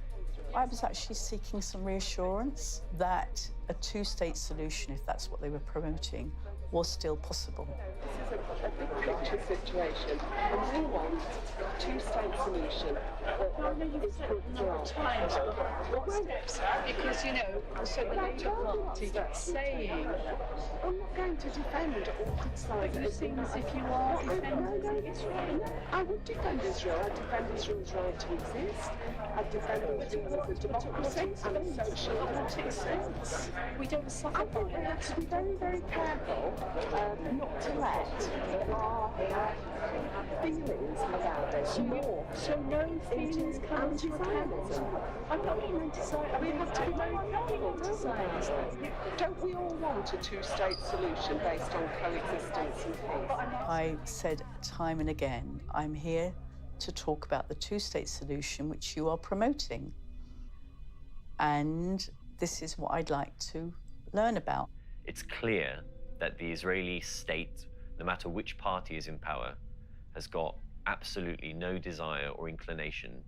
I was actually seeking some reassurance that a two-state solution, if that's what they were promoting, was still possible. This is a big picture situation, and we want a two-state solution that is good for all. What steps? Because, you know, so the Labour Party is saying, I'm not going to defend or criticise anything as if you are defending Israel. I would defend Israel. I defend Israel's right to exist. I defend Israel as a democracy and a social sense. We don't suffer by it. We have to be very, very careful not to let our feelings about this morph. So no feelings come into anti-Zionism. I'm not being anti-Zionist. We have to be very careful. Don't we all want a two-state solution based on coexistence and peace? I said time and again, I'm here to talk about the two-state solution which you are promoting. And this is what I'd like to learn about. It's clear that the Israeli state, no matter which party is in power, has got absolutely no desire or inclination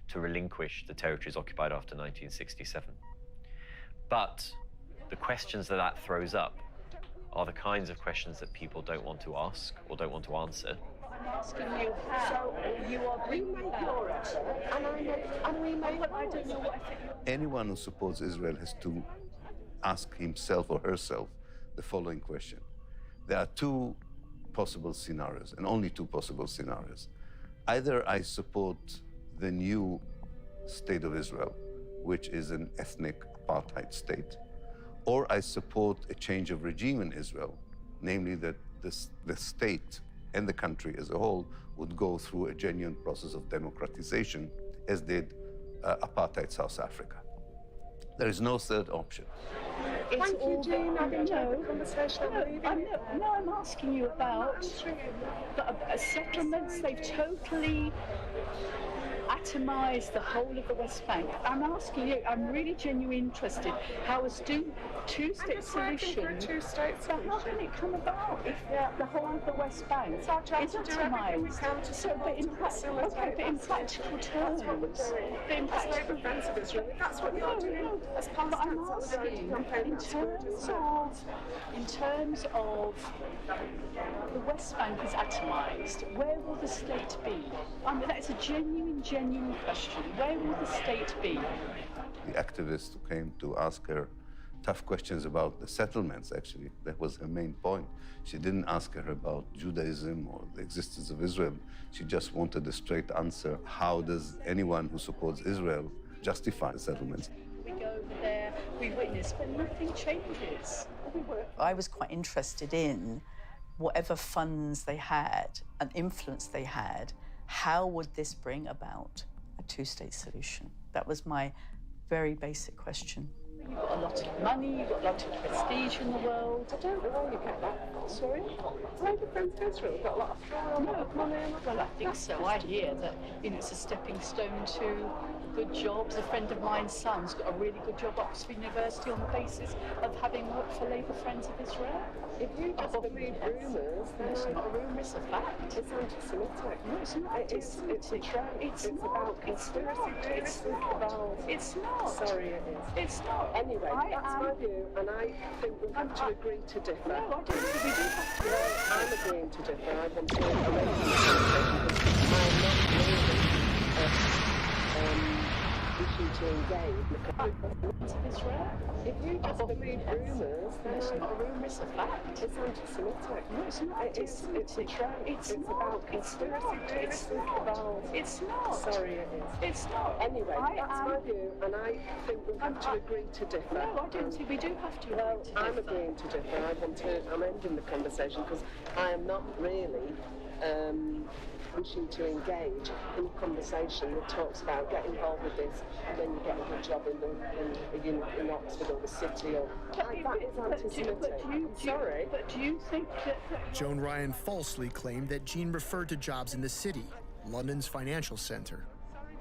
to relinquish the territories occupied after 1967. But the questions that that throws up are the kinds of questions that people don't want to ask or don't want to answer. I'm asking you how you are bringing about, and we make I don't know what I think. Anyone who supports Israel has to ask himself or herself the following question. There are two possible scenarios, and only two possible scenarios. Either I support the new state of Israel, which is an ethnic apartheid state, or I support a change of regime in Israel, namely that the state and the country as a whole would go through a genuine process of democratization, as did apartheid South Africa. There is no third option. Thank you, Jean. I've enjoyed the conversation. I'm asking you about settlements. They've totally atomised the whole of the West Bank. I'm asking you, I'm really genuinely interested, how a two-state solution, so how can it come about if the whole of the West Bank is atomised? So, but in practical terms, that's what you're doing. But I'm asking, in terms of the West Bank is atomised, where will the state be? I mean, that is a genuine question. Where will the state be? The activist who came to ask her tough questions about the settlements, actually. That was her main point. She didn't ask her about Judaism or the existence of Israel. She just wanted a straight answer. How does anyone who supports Israel justify the settlements? We go over there, we witness, but nothing changes. I was quite interested in whatever funds they had and influence they had, how would this bring about a two-state solution? That was my very basic question. You've got a lot of money, you've got a lot of prestige in the world. I don't know where you get that. Sorry? Labour Friends of Israel got a lot of power, money. Well, I think so. I hear that it's a stepping stone to good jobs. A friend of mine's son's got a really good job at Oxford University on the basis of having worked for Labour Friends of Israel. If you just believe rumours, then it's not a rumour, it's a fact. It's anti-Semitic. No, it's not anti-Semitic. It's a trend. It's about conspiracy theories. It's not. Sorry, it is. It's not. Anyway, that's my view, and I think we have to agree to differ. No, I don't think we do have to. No, I'm agreeing to differ. I want to arrange this conversation because I'm not really wishing to engage with Israel. If you just believe rumours, then it's not a rumour, it's a fact. It's anti-Semitic. No, it's not. It's a trend. It's about conspiracy theories. It's not. Sorry, it is. It's not. Anyway, that's my view, and I think we have to agree to differ. No, I don't think we do have to. Well, I'm agreeing to differ. I'm ending the conversation because I am not really wishing to engage in a conversation that talks about get involved with this and then you get a good job in Oxford or the city or that is anti-Semitic. Sorry. But do you think that Joan Ryan falsely claimed that Jean referred to jobs in the city, London's financial centre.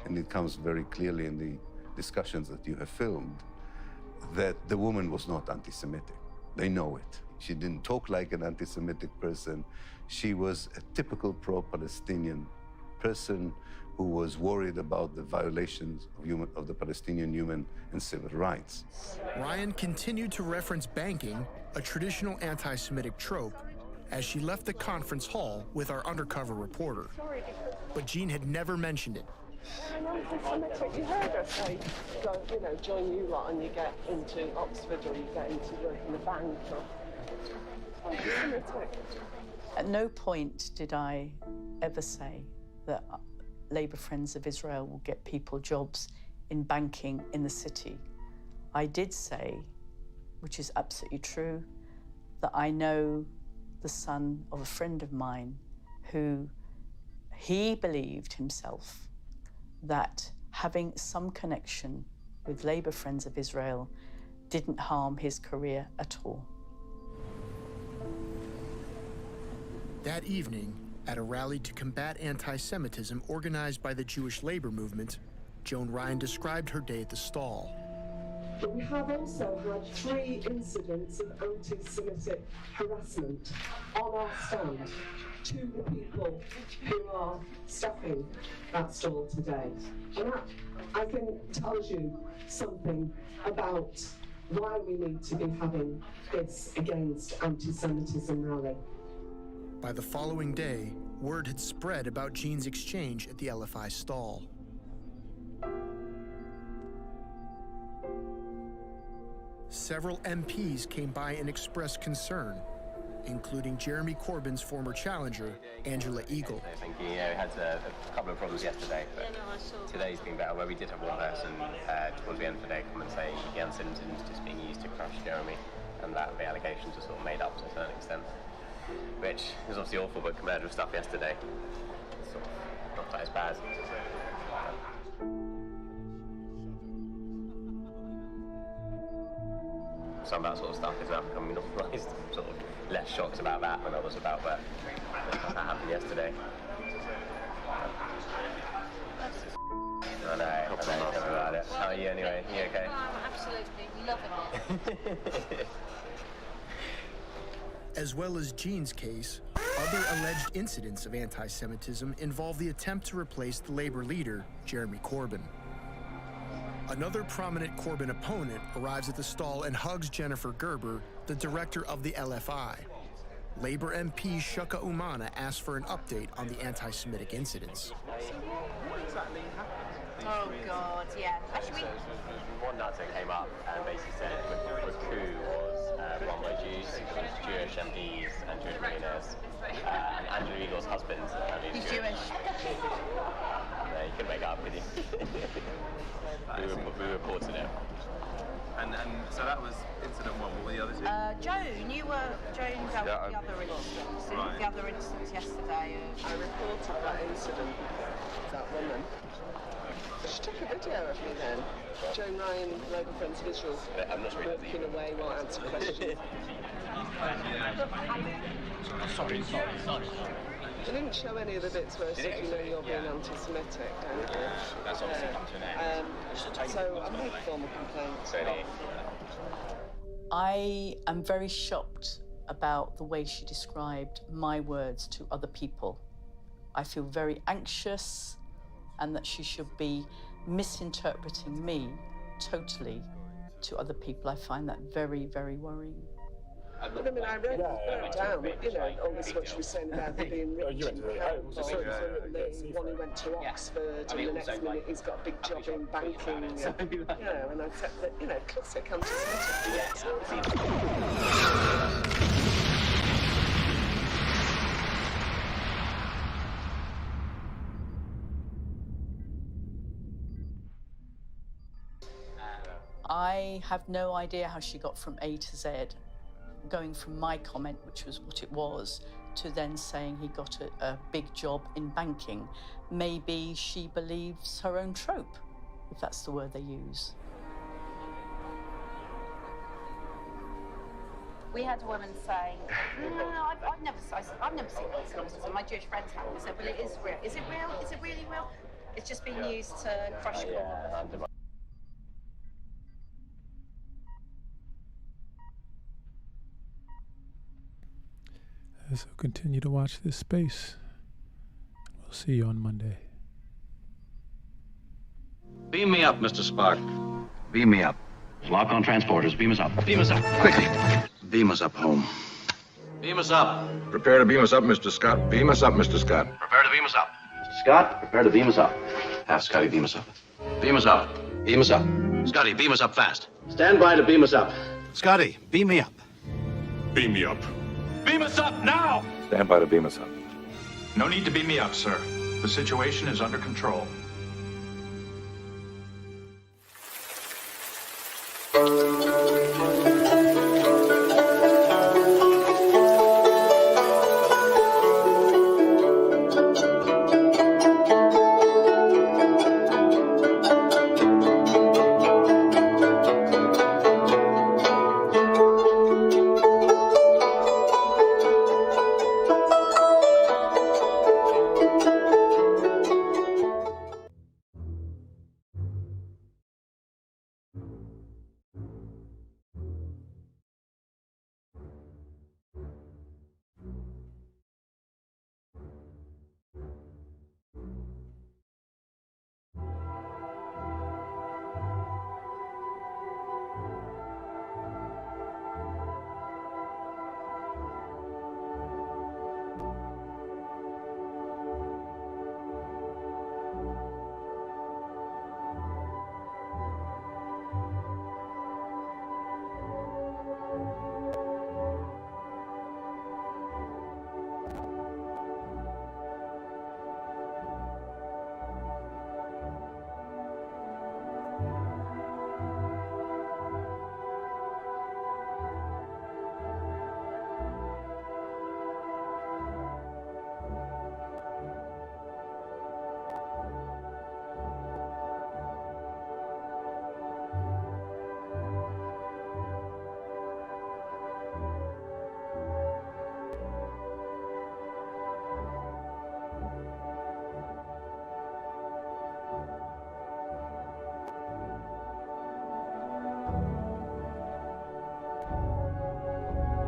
And it comes very clearly in the discussions that you have filmed that the woman was not anti-Semitic. They know it. She didn't talk like an anti-Semitic person. She was a typical pro-Palestinian person who was worried about the violations of the Palestinian human and civil rights. Ryan continued to reference banking, a traditional anti-Semitic trope, as she left the conference hall with our undercover reporter. But Jean had never mentioned it. I'm anti-Semitic. You heard her say, join you lot and you get into Oxford or you get into work in the bank or anti-Semitic. At no point did I ever say that Labour Friends of Israel will get people jobs in banking in the city. I did say, which is absolutely true, that I know the son of a friend of mine who he believed himself that having some connection with Labour Friends of Israel didn't harm his career at all. That evening, at a rally to combat anti-Semitism organized by the Jewish labor movement, Joan Ryan described her day at the stall. But we have also had 3 incidents of anti-Semitic harassment on our stand to the people who are stuffing that stall today. And that, I think, tells you something about why we need to be having this against anti-Semitism rally. By the following day, word had spread about Jean's exchange at the LFI stall. Several MPs came by and expressed concern, including Jeremy Corbyn's former challenger, Angela Eagle. I think we had a couple of problems yesterday, but today's been better, where we did have one person towards the end of the day come and say the Anti-Semitism is just being used to crush Jeremy, and that the allegations are sort of made up to a certain extent, which is obviously awful, but compared with stuff yesterday, it's sort of not quite as bad. Some of that sort of stuff is now becoming normalised. Sort of less shocked about that than I was about that happened yesterday. I know, tell me about it. How are you anyway? You okay? I'm absolutely loving it. As well as Jean's case, other alleged incidents of anti-Semitism involve the attempt to replace the Labour leader, Jeremy Corbyn. Another prominent Corbyn opponent arrives at the stall and hugs Jennifer Gerber, the director of the LFI. Labour MP Shuka Umana asks for an update on the anti-Semitic incidents. So what exactly happened? Oh God, yeah. Actually, one narrative came up and basically said the coup was run by Jews, Jewish MPs and Jewish millionaires. And Andrew Eagle's husband is Jewish. No, you couldn't make it up, could you? we reported it. And so that was incident one. What were the other two? Joan dealt with the other instance. Right. The other instance yesterday. I reported that incident. That woman. She took a video of me then. Joan Ryan, Labour Friends of Israel, walking away while answering questions. Sorry. I didn't show any of the bits where I said, you know, you're being anti-Semitic. That's obviously come to an end. So I made formal complaints. I am very shocked about the way she described my words to other people. I feel very anxious and that she should be misinterpreting me totally to other people. I find that very, very worrying. But I mean, I wrote down, you know, all this what she was saying about her being rich and powerful, the one who went to Oxford, and the next minute he's got a big job in banking, you know, and I said that, you know, classic anti-Semitic. I have no idea how she got from A to Z, going from my comment, which was what it was, to then saying he got a big job in banking. Maybe she believes her own trope, if that's the word they use. We had a woman saying, no, I've never seen anti-Semitism. My Jewish friends have. They said, well, it is real. Is it real? Is it really real? It's just being used to crush Corbyn. So continue to watch this space. We'll see you on Monday. Beam me up, Mr. Spark. Beam me up. Lock on transporters. Beam us up. Beam us up, quickly. Beam us up home. Beam us up. Prepare to beam us up, Mr. Scott. Beam us up, Mr. Scott. Prepare to beam us up. Mr. Scott, prepare to beam us up. Have Scotty beam us up. Beam us up. Beam us up. Scotty, beam us up fast. Stand by to beam us up. Scotty, beam me up. Beam me up. Beam us up now! Stand by to beam us up. No need to beam me up, sir. The situation is under control. Thank you.